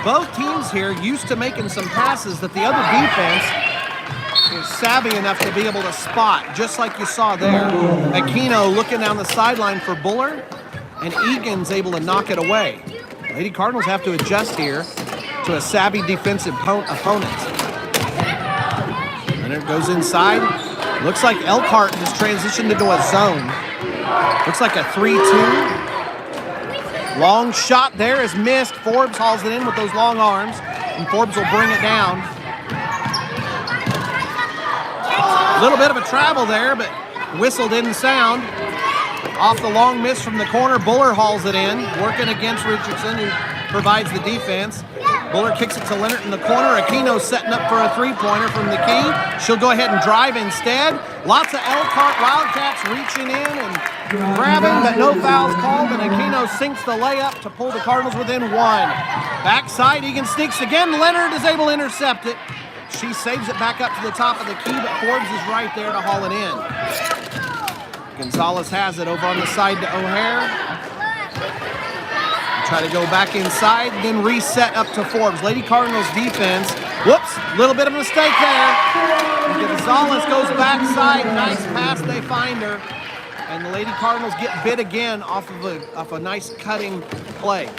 Both teams here used to making some passes that the other defense is savvy enough to be able to spot, just like you saw there. Aquino looking down the sideline for Buller, and Egan's able to knock it away. Lady Cardinals have to adjust here to a savvy defensive opponent. And it goes inside. Looks like Elkhart has transitioned into a zone. Looks like a 3-2. Long shot there is missed. Forbes hauls it in with those long arms, and Forbes will bring it down. A little bit of a travel there, but whistle didn't sound. Off the long miss from the corner, Buller hauls it in, working against Richardson, who provides the defense. Buller kicks it to Leonard in the corner. Aquino setting up for a three-pointer from the key. She'll go ahead and drive instead. Lots of Elkhart Wildcats reaching in and grabbing, but no fouls called, and Aquino sinks the layup to pull the Cardinals within 1. Backside, Egan sneaks again. Leonard is able to intercept it. She saves it back up to the top of the key, but Forbes is right there to haul it in. Gonzalez has it over on the side to O'Hare. Try to go back inside, then reset up to Forbes. Lady Cardinals defense. Whoops, little bit of a mistake there. Gonzalez goes backside. Nice pass, they find her. And the Lady Cardinals get bit again off of a nice cutting play.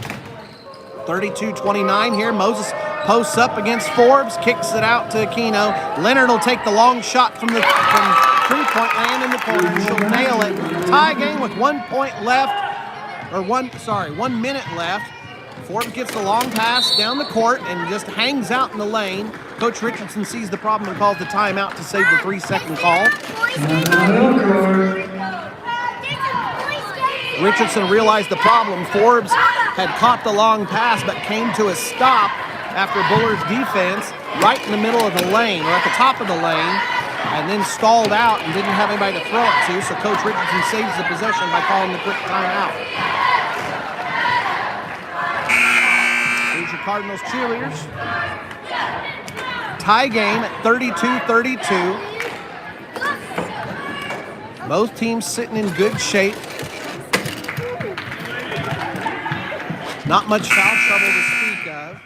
32-29 here. Moses posts up against Forbes, kicks it out to Aquino. Leonard will take the long shot from three-point land in the corner. She'll nail it. Tie game with 1 minute left. Forbes gets the long pass down the court and just hangs out in the lane. Coach Richardson sees the problem and calls the timeout to save the 3-second call. Richardson realized the problem. Forbes had caught the long pass but came to a stop after Buller's defense right in the middle of the lane, or at the top of the lane, and then stalled out and didn't have anybody to throw it to, so Coach Richardson saves the possession by calling the quick timeout. Here's your Cardinals cheerleaders. Tie game at 32-32. Both teams sitting in good shape. Not much foul trouble to speak of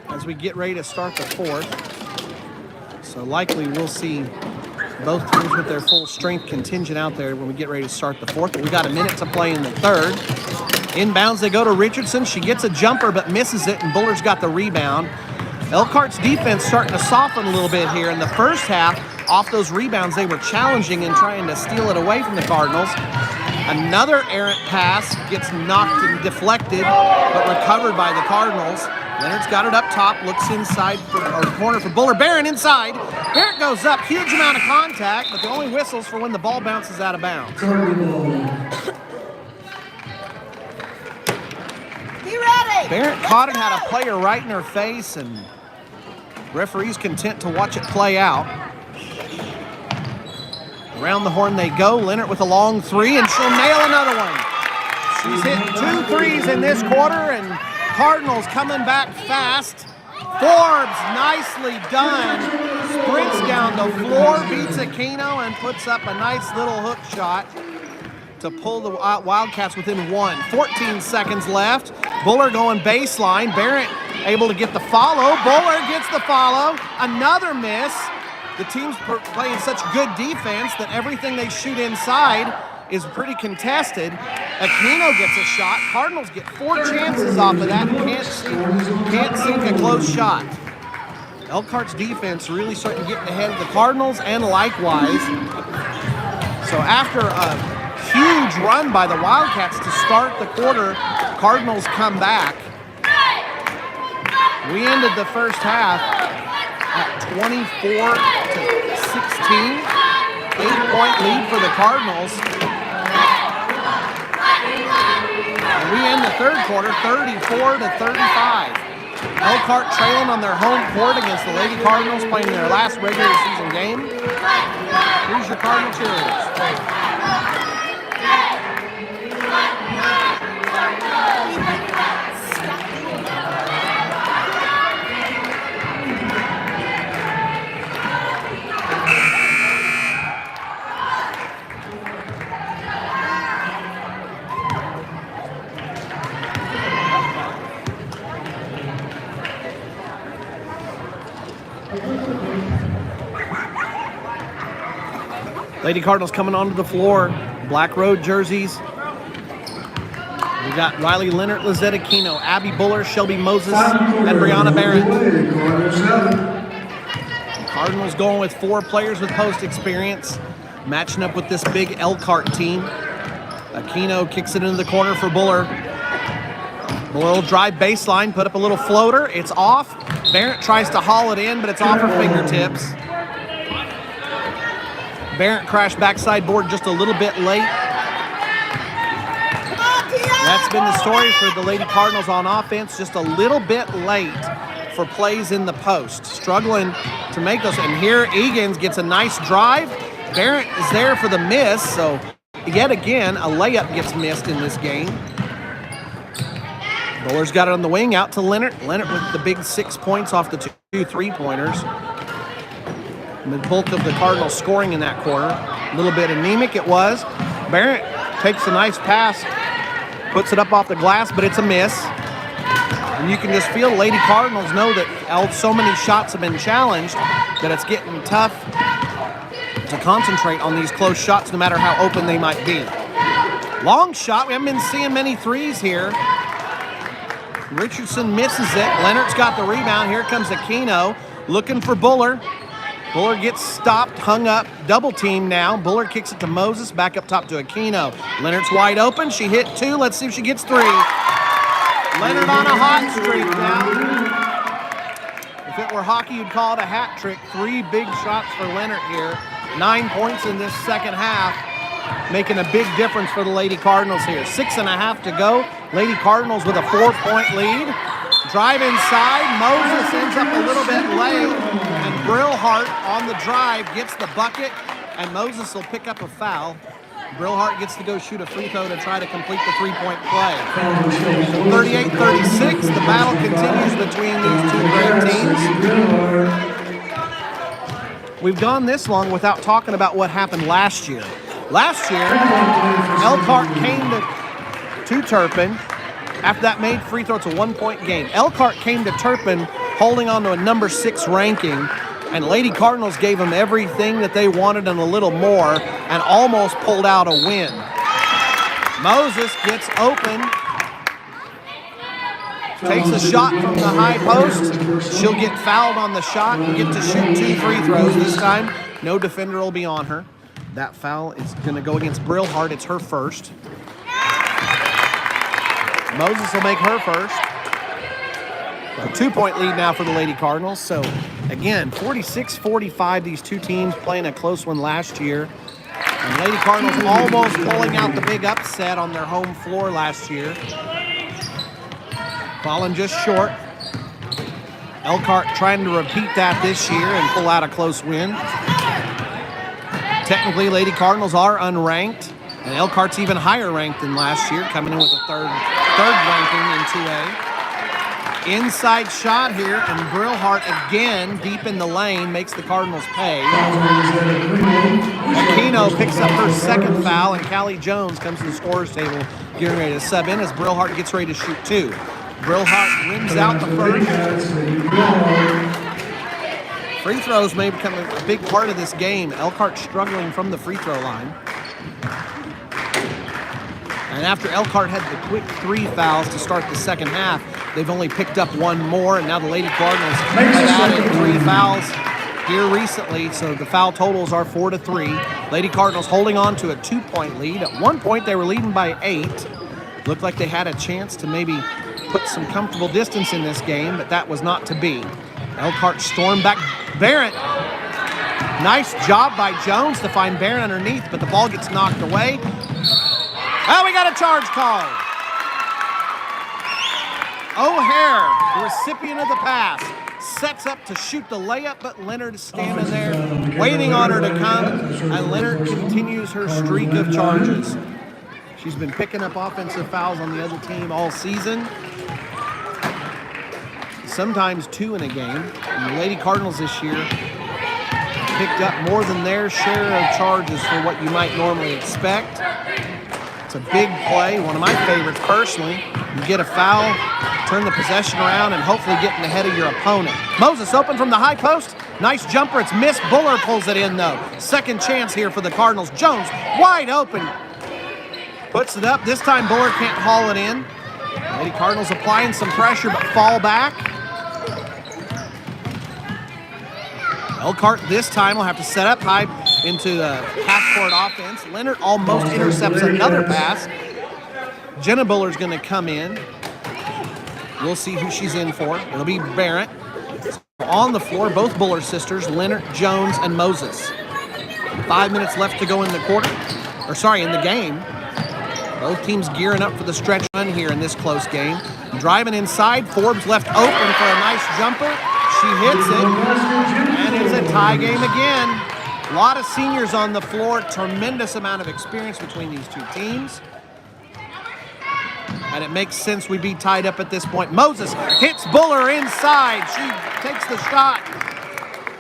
as we get ready to start the fourth. So likely we'll see both teams with their full strength contingent out there when we get ready to start the fourth. But we got a minute to play in the third. Inbounds, they go to Richardson. She gets a jumper but misses it, and Buller's got the rebound. Elkhart's defense starting to soften a little bit here. In the first half, off those rebounds, they were challenging and trying to steal it away from the Cardinals. Another errant pass gets knocked and deflected, but recovered by the Cardinals. Leonard's got it up top, looks inside or corner for Buller. Barron inside. Barrett goes up, huge amount of contact, but the only whistles for when the ball bounces out of bounds. Be ready. Barrett caught it, had a player right in her face, and referee's content to watch it play out. Around the horn they go. Leonard with a long three, and she'll nail another one. She's hit 2 threes in this quarter, and Cardinals coming back fast. Forbes, nicely done. Sprints down the floor, beats Aquino, and puts up a nice little hook shot to pull the Wildcats within 1. 14 seconds left. Buller going baseline. Barrett able to get the follow. Buller gets the follow. Another miss. The team's playing such good defense that everything they shoot inside is pretty contested. Aquino gets a shot. Cardinals get 4 chances off of that and can't sink a close shot. Elkhart's defense really starting to get ahead of the Cardinals and likewise. So after a huge run by the Wildcats to start the quarter, Cardinals come back. We ended the first half at 24-16. 8-point lead for the Cardinals. And we end the third quarter 34-35. Elkhart trailing on their home court against the Lady Cardinals, playing their last regular season game. Here's your Cardinal cheerleaders. Lady Cardinals coming onto the floor. Black Road jerseys. We got Riley Leonard, Lizette Aquino, Abby Buller, Shelby Moses, and Brianna Barrett. Cardinals going with 4 players with post experience, matching up with this big Elkhart team. Aquino kicks it into the corner for Buller. Buller will drive baseline, put up a little floater. It's off. Barrett tries to haul it in, but it's off her fingertips. Barrett crashed backside board just a little bit late. That's been the story for the Lady Cardinals on offense, just a little bit late for plays in the post. Struggling to make those. And here Egan's gets a nice drive. Barrett is there for the miss, so yet again, a layup gets missed in this game. Buller's got it on the wing, out to Leonard. Leonard with the big 6 points off the 2 3-pointers. The bulk of the Cardinals scoring in that quarter. A little bit anemic it was. Barrett takes a nice pass, puts it up off the glass, but it's a miss. And you can just feel Lady Cardinals know that so many shots have been challenged that it's getting tough to concentrate on these close shots no matter how open they might be. Long shot. We haven't been seeing many threes here. Richardson misses it. Leonard's got the rebound. Here comes Aquino looking for Buller. Buller gets stopped, hung up, double team now. Buller kicks it to Moses, back up top to Aquino. Leonard's wide open. She hit 2. Let's see if she gets 3. Leonard on a hot streak now. If it were hockey, you'd call it a hat trick. 3 big shots for Leonard here. 9 points in this second half, making a big difference for the Lady Cardinals here. 6.5 to go. Lady Cardinals with a 4-point lead. Drive inside. Moses ends up a little bit late, and Brillhart on the drive gets the bucket, and Moses will pick up a foul. Brillhart gets to go shoot a free throw to try to complete the 3-point play. 38-36. The battle continues between these 2 great teams. We've gone this long without talking about what happened last year. Last year, Elkhart came to Turpin. After that made free throw, it's a 1-point game. Elkhart came to Turpin holding on to a number 6 ranking, and Lady Cardinals gave them everything that they wanted and a little more, and almost pulled out a win. Moses gets open, takes a shot from the high post. She'll get fouled on the shot and get to shoot 2 free throws. This time, no defender will be on her. That foul is going to go against Brillhart. It's her first. Moses will make her first. A 2-point lead now for the Lady Cardinals. So, again, 46-45, these 2 teams playing a close one last year. And Lady Cardinals almost pulling out the big upset on their home floor last year. Falling just short. Elkhart trying to repeat that this year and pull out a close win. Technically, Lady Cardinals are unranked, and Elkhart's even higher ranked than last year, coming in with a third ranking in 2A. Inside shot here, and Brillhart again deep in the lane makes the Cardinals pay. Aquino picks up her second foul, and Callie Jones comes to the scorer's table getting ready to sub in as Brillhart gets ready to shoot 2. Brillhart rims out the first. Free throws may become a big part of this game. Elkhart struggling from the free throw line. And after Elkhart had the quick 3 fouls to start the second half, they've only picked up 1 more, and now the Lady Cardinals have added 3 fouls here recently, so the foul totals are 4-3. Lady Cardinals holding on to a 2-point lead. At one point, they were leading by 8. Looked like they had a chance to maybe put some comfortable distance in this game, but that was not to be. Elkhart stormed back. Barrett, nice job by Jones to find Barrett underneath, but the ball gets knocked away. Oh, we got a charge call. O'Hare, the recipient of the pass, sets up to shoot the layup, but Leonard is standing there waiting on her to come, and Leonard continues her streak of charges. She's been picking up offensive fouls on the other team all season, sometimes 2 in a game. And the Lady Cardinals this year picked up more than their share of charges for what you might normally expect. It's a big play, one of my favorites personally. You get a foul, turn the possession around, and hopefully getting ahead of your opponent. Moses open from the high post. Nice jumper, it's missed. Buller pulls it in though. Second chance here for the Cardinals. Jones wide open. Puts it up. This time Buller can't haul it in. Lady Cardinals applying some pressure but fall back. Elkhart this time will have to set up high into the half-court offense. Leonard almost intercepts another pass. Jenna Buller's going to come in. We'll see who she's in for. It'll be Barrett. On the floor, both Buller sisters, Leonard, Jones, and Moses. 5 minutes left to go in the in the game. Both teams gearing up for the stretch run here in this close game. Driving inside, Forbes left open for a nice jumper. She hits it, and it's a tie game again. A lot of seniors on the floor, tremendous amount of experience between these two teams. And it makes sense we'd be tied up at this point. Moses hits Buller inside. She takes the shot.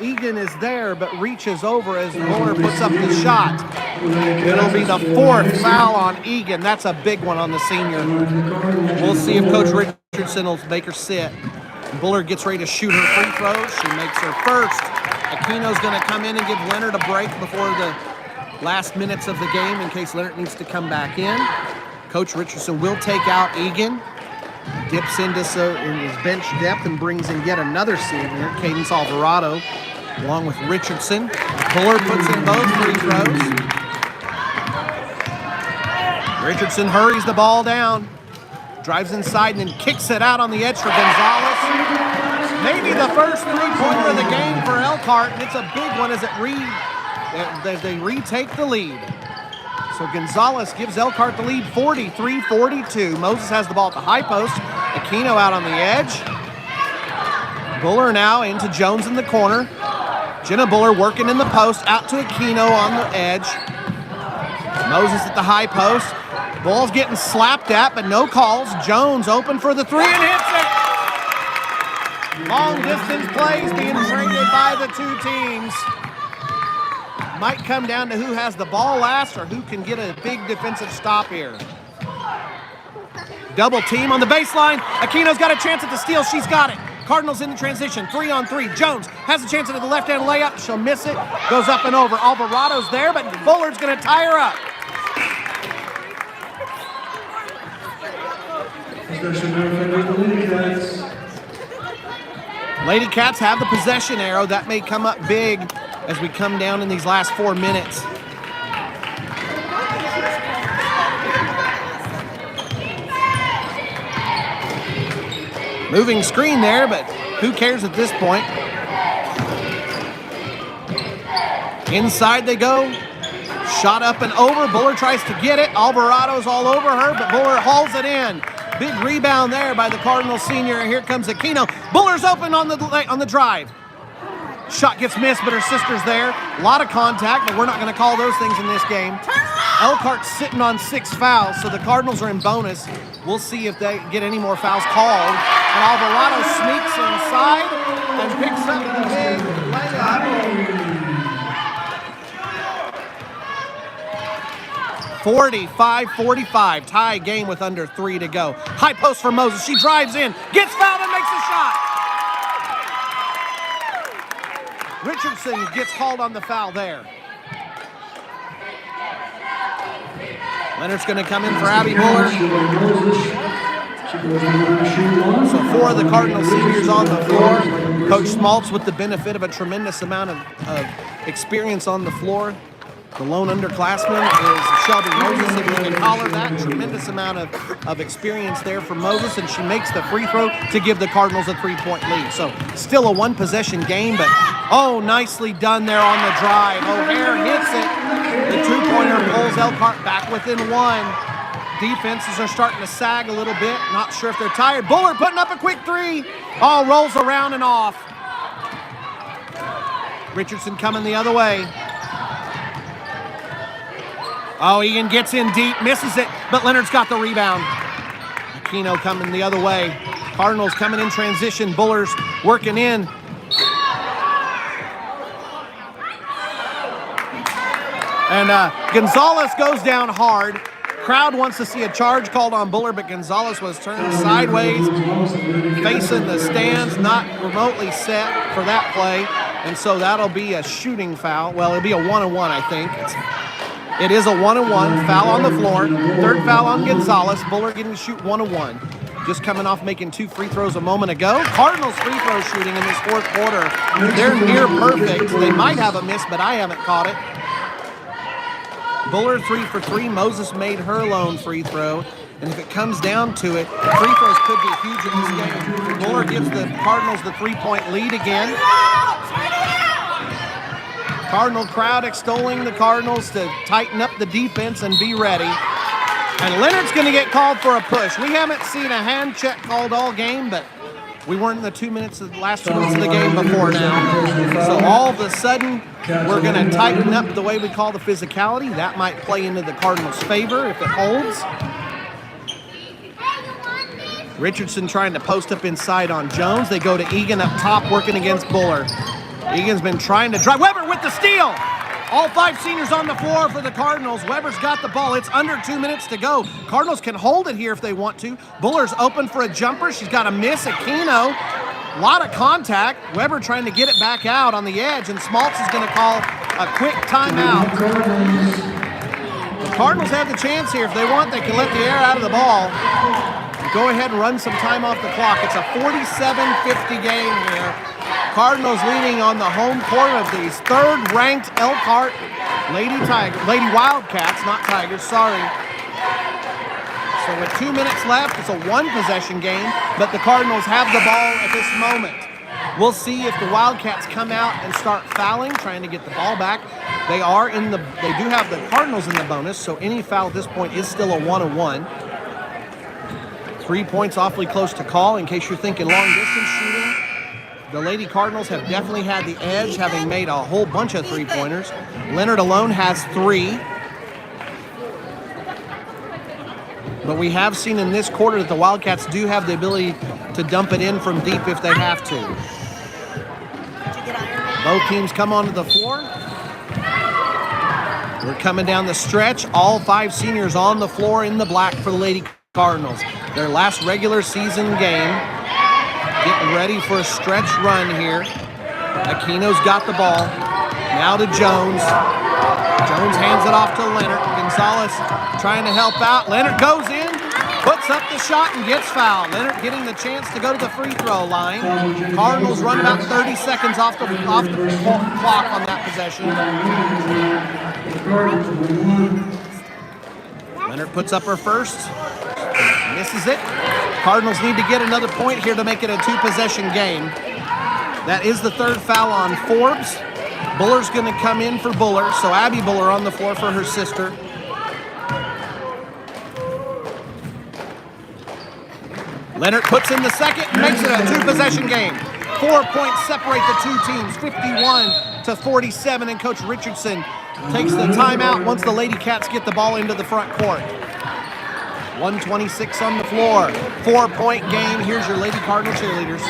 Egan is there, but reaches over as Buller puts up the shot. It'll be the 4th foul on Egan. That's a big one on the senior. We'll see if Coach Richardson will make her sit. Buller gets ready to shoot her free throws. She makes her first. Aquino's going to come in and give Leonard a break before the last minutes of the game in case Leonard needs to come back in. Coach Richardson will take out Egan. Dips into in his bench depth and brings in yet another senior, Cadence Alvarado, along with Richardson. Buller puts in both free throws. Richardson hurries the ball down. Drives inside and then kicks it out on the edge for Gonzalez. Maybe the first 3-pointer of the game for Elkhart, and it's a big one as they retake the lead. So Gonzalez gives Elkhart the lead 43-42. Moses has the ball at the high post. Aquino out on the edge. Buller now into Jones in the corner. Jenna Buller working in the post, out to Aquino on the edge. Moses at the high post. Ball's getting slapped at, but no calls. Jones open for the 3 and hits it. Long distance plays being traded by the two teams. Might come down to who has the ball last or who can get a big defensive stop here. Double team on the baseline. Aquino's got a chance at the steal. She's got it. Cardinals in the transition, 3-on-3. Jones has a chance at the left-hand layup. She'll miss it. Goes up and over. Alvarado's there, but Buller's going to tie her up. Lady Cats have the possession arrow. That may come up big as we come down in these last 4 minutes. Moving screen there, but who cares at this point? Inside they go. Shot up and over. Buller tries to get it. Alvarado's all over her, but Buller hauls it in. Big rebound there by the Cardinals senior. And here comes Aquino. Buller's open on the drive. Shot gets missed, but her sister's there. A lot of contact, but we're not going to call those things in this game. Elkhart's sitting on 6 fouls, so the Cardinals are in bonus. We'll see if they get any more fouls called. And Alvarado sneaks inside and picks up the big layup. 45-45, tie game with under 3 to go. High post for Moses. She drives in, gets fouled and makes a shot. Richardson gets called on the foul there. Leonard's going to come in for Abby Buller. So 4 of the Cardinal seniors on the floor. Coach Smaltz with the benefit of a tremendous amount of experience on the floor. The lone underclassman is Shelby Moses, if you can call her that. Tremendous amount of experience there for Moses, and she makes the free throw to give the Cardinals a 3-point lead. So still a 1-possession game, but nicely done there on the drive. O'Hare hits it. The 2-pointer pulls Elkhart back within 1. Defenses are starting to sag a little bit. Not sure if they're tired. Buller putting up a quick 3. Rolls around and off. Richardson coming the other way. Egan gets in deep, misses it, but Leonard's got the rebound. Aquino coming the other way. Cardinals coming in transition. Buller's working in. And Gonzalez goes down hard. Crowd wants to see a charge called on Buller, but Gonzalez was turned sideways, facing the stands, not remotely set for that play. And so that'll be a shooting foul. Well, it'll be a 1-on-1, I think. It is a 1-on-1, foul on the floor. 3rd foul on Gonzalez. Buller getting to shoot 1-on-1. Just coming off making 2 free throws a moment ago. Cardinals free throw shooting in this 4th quarter. They're near perfect. They might have a miss, but I haven't caught it. Buller 3 for 3. Moses made her lone free throw. And if it comes down to it, free throws could be huge in this game. Buller gives the Cardinals the 3-point lead again. Cardinal crowd extolling the Cardinals to tighten up the defense and be ready. And Leonard's going to get called for a push. We haven't seen a hand check called all game, but we weren't in the last 2 minutes of the game before now. So all of a sudden, we're going to tighten up the way we call the physicality. That might play into the Cardinals' favor if it holds. Richardson trying to post up inside on Jones. They go to Egan up top working against Buller. Egan's been trying to drive. Weber with the steal. All 5 seniors on the floor for the Cardinals. Weber's got the ball. It's under 2 minutes to go. Cardinals can hold it here if they want to. Buller's open for a jumper. She's got a miss. Aquino. A lot of contact. Weber trying to get it back out on the edge, and Smaltz is going to call a quick timeout. The Cardinals have the chance here. If they want, they can let the air out of the ball. Go ahead and run some time off the clock. It's a 47-50 game here. Cardinals leading on the home court of these 3rd-ranked Elkhart Lady Wildcats, not Tigers, sorry. So with 2 minutes left, it's a 1-possession game, but the Cardinals have the ball at this moment. We'll see if the Wildcats come out and start fouling, trying to get the ball back. They do have the Cardinals in the bonus, so any foul at this point is still a 1-on-1. 3 points awfully close to call in case you're thinking long-distance shooting. The Lady Cardinals have definitely had the edge, having made a whole bunch of 3-pointers. Leonard alone has 3. But we have seen in this quarter that the Wildcats do have the ability to dump it in from deep if they have to. Both teams come onto the floor. We're coming down the stretch. All 5 seniors on the floor in the black for the Lady Cardinals. Their last regular season game. Getting ready for a stretch run here. Aquino's got the ball. Now to Jones. Jones hands it off to Leonard. Gonzalez trying to help out. Leonard goes in, puts up the shot, and gets fouled. Leonard getting the chance to go to the free throw line. Cardinals run about 30 seconds off the clock on that possession. Leonard puts up her first. Misses it. Cardinals need to get another point here to make it a 2-possession game. That is the 3rd foul on Forbes. Buller's going to come in for Buller, so Abby Buller on the floor for her sister. Leonard puts in the second and makes it a 2-possession game. 4 points separate the 2 teams, 51-47, and Coach Richardson takes the timeout once the Lady Cats get the ball into the front court. 1:26 on the floor. 4-point game. Here's your Lady Cardinal cheerleaders.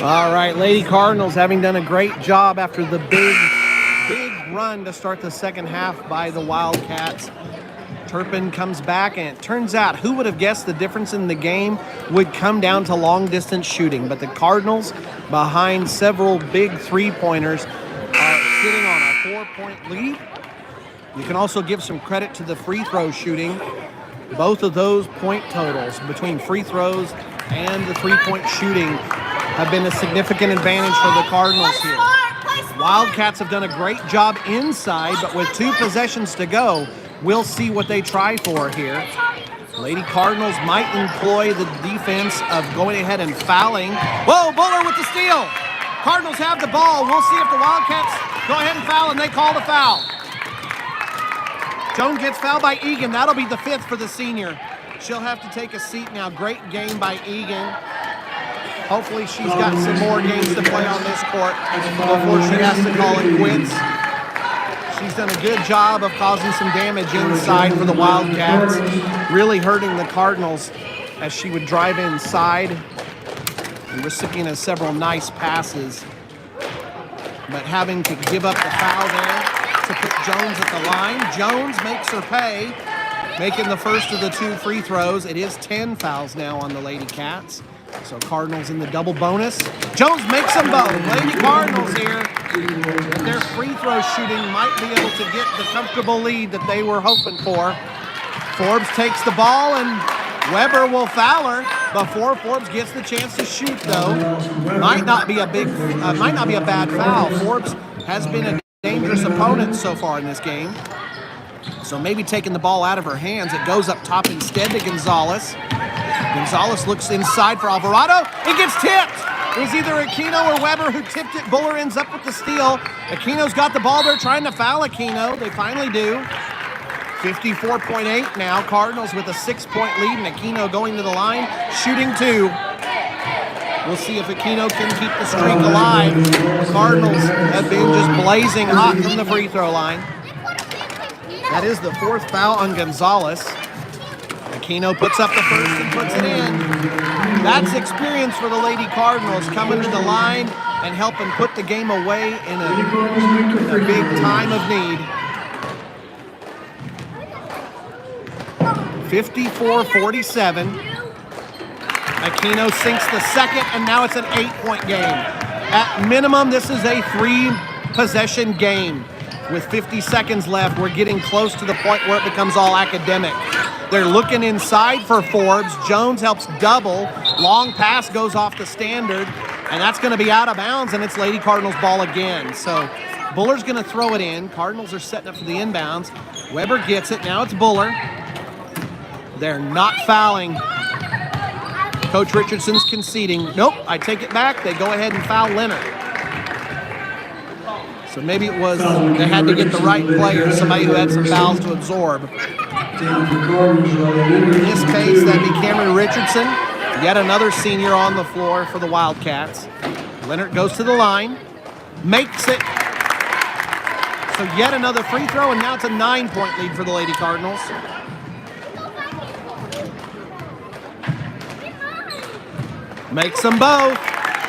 All right, Lady Cardinals having done a great job after the big run to start the second half by the Wildcats. Turpin comes back, and it turns out, who would have guessed the difference in the game would come down to long-distance shooting. But the Cardinals, behind several big three-pointers, are sitting on a 4-point lead. You can also give some credit to the free throw shooting. Both of those point totals between free throws and the three-point shooting have been a significant advantage for the Cardinals here. Wildcats have done a great job inside, but with 2 possessions to go, we'll see what they try for here. Lady Cardinals might employ the defense of going ahead and fouling. Whoa, Buller with the steal. Cardinals have the ball. We'll see if the Wildcats go ahead and foul, and they call the foul. Jones gets fouled by Egan. That'll be the 5th for the senior. She'll have to take a seat now. Great game by Egan. Hopefully she's got some more games to play on this court before she has to call it quits. She's done a good job of causing some damage inside for the Wildcats, really hurting the Cardinals as she would drive inside. The recipient of several nice passes, but having to give up the foul there to put Jones at the line. Jones makes her pay, making the first of the 2 free throws. It is 10 fouls now on the Lady Cats. So Cardinals in the double bonus. Jones makes them both. Lady Cardinals here, with their free throw shooting, might be able to get the comfortable lead that they were hoping for. Forbes takes the ball, and Weber will foul her before Forbes gets the chance to shoot, though. Might not be a bad foul. Forbes has been a dangerous opponent so far in this game. So maybe taking the ball out of her hands. It goes up top instead to Gonzalez. Gonzalez looks inside for Alvarado. It gets tipped. It was either Aquino or Weber who tipped it. Buller ends up with the steal. Aquino's got the ball. They're trying to foul Aquino. They finally do. 54.8 now. Cardinals with a 6-point lead, and Aquino going to the line, shooting 2. We'll see if Aquino can keep the streak alive. Cardinals have been just blazing hot from the free throw line. That is the 4th foul on Gonzalez. Aquino puts up the first and puts it in. That's experience for the Lady Cardinals, coming to the line and helping put the game away in a big time of need. 54-47. Aquino sinks the second, and now it's an 8-point game. At minimum, this is a 3-possession game. With 50 seconds left, we're getting close to the point where it becomes all academic. They're looking inside for Forbes. Jones helps double. Long pass goes off the standard, and that's going to be out of bounds, and it's Lady Cardinals ball again. So Buller's going to throw it in. Cardinals are setting up for the inbounds. Weber gets it. Now it's Buller. They're not fouling. Coach Richardson's conceding. Nope, I take it back. They go ahead and foul Leonard. So maybe it was they had to get the right player, somebody who had some fouls to absorb. In this case, that'd be Cameron Richardson, yet another senior on the floor for the Wildcats. Leonard goes to the line, makes it. So yet another free throw, and now it's a 9-point lead for the Lady Cardinals. Makes them both.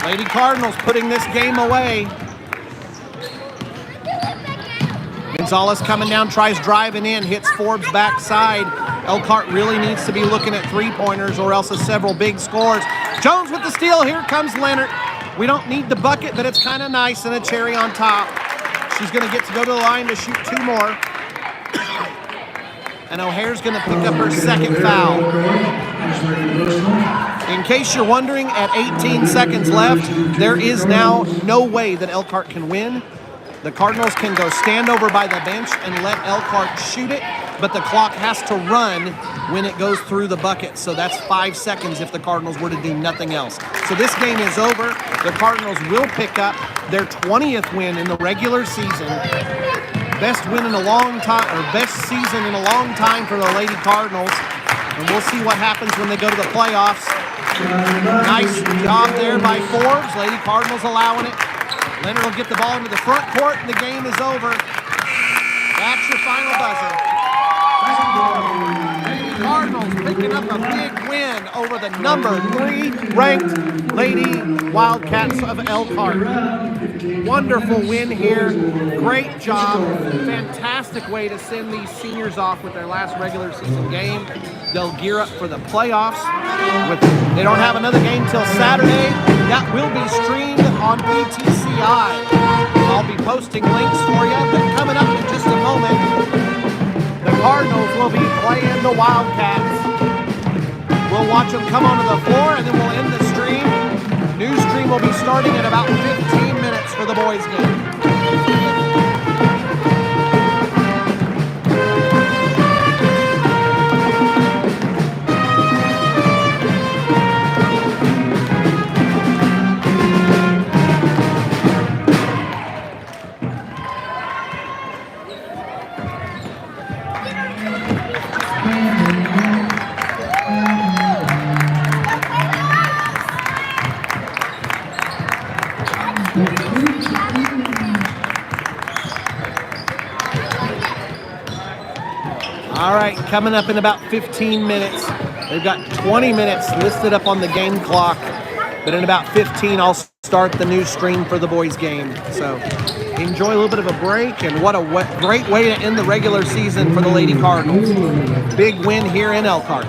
Lady Cardinals putting this game away. Gonzalez coming down, tries driving in, hits Forbes backside. Elkhart really needs to be looking at 3-pointers or else several big scores. Jones with the steal. Here comes Leonard. We don't need the bucket, but it's kind of nice and a cherry on top. She's going to get to go to the line to shoot 2 more. and O'Hare's going to pick up her second foul. In case you're wondering, at 18 seconds left, there is now no way that Elkhart can win. The Cardinals can go stand over by the bench and let Elkhart shoot it, but the clock has to run when it goes through the bucket. So that's 5 seconds if the Cardinals were to do nothing else. So this game is over. The Cardinals will pick up their 20th win in the regular season. Best win in a long time, or best season in a long time for the Lady Cardinals. And we'll see what happens when they go to the playoffs. Nice job there by Forbes. Lady Cardinals allowing it. Leonard will get the ball into the front court, and the game is over. That's your final buzzer. Lady Cardinals picking up a big win over the number 3 ranked Lady Wildcats of Elkhart. Wonderful win here. Great job. Fantastic way to send these seniors off with their last regular season game. They'll gear up for the playoffs. They don't have another game till Saturday. That will be streamed on PTCI. I'll be posting links for you, but coming up in just a moment, the Cardinals will be playing the Wildcats. We'll watch them come onto the floor, and then we'll end the stream. New stream will be starting in about 15 minutes for the boys' game. All right, coming up in about 15 minutes. They've got 20 minutes listed up on the game clock, but in about 15, I'll start the new stream for the boys' game. So enjoy a little bit of a break, and what a great way to end the regular season for the Lady Cardinals. Big win here in Elkhart.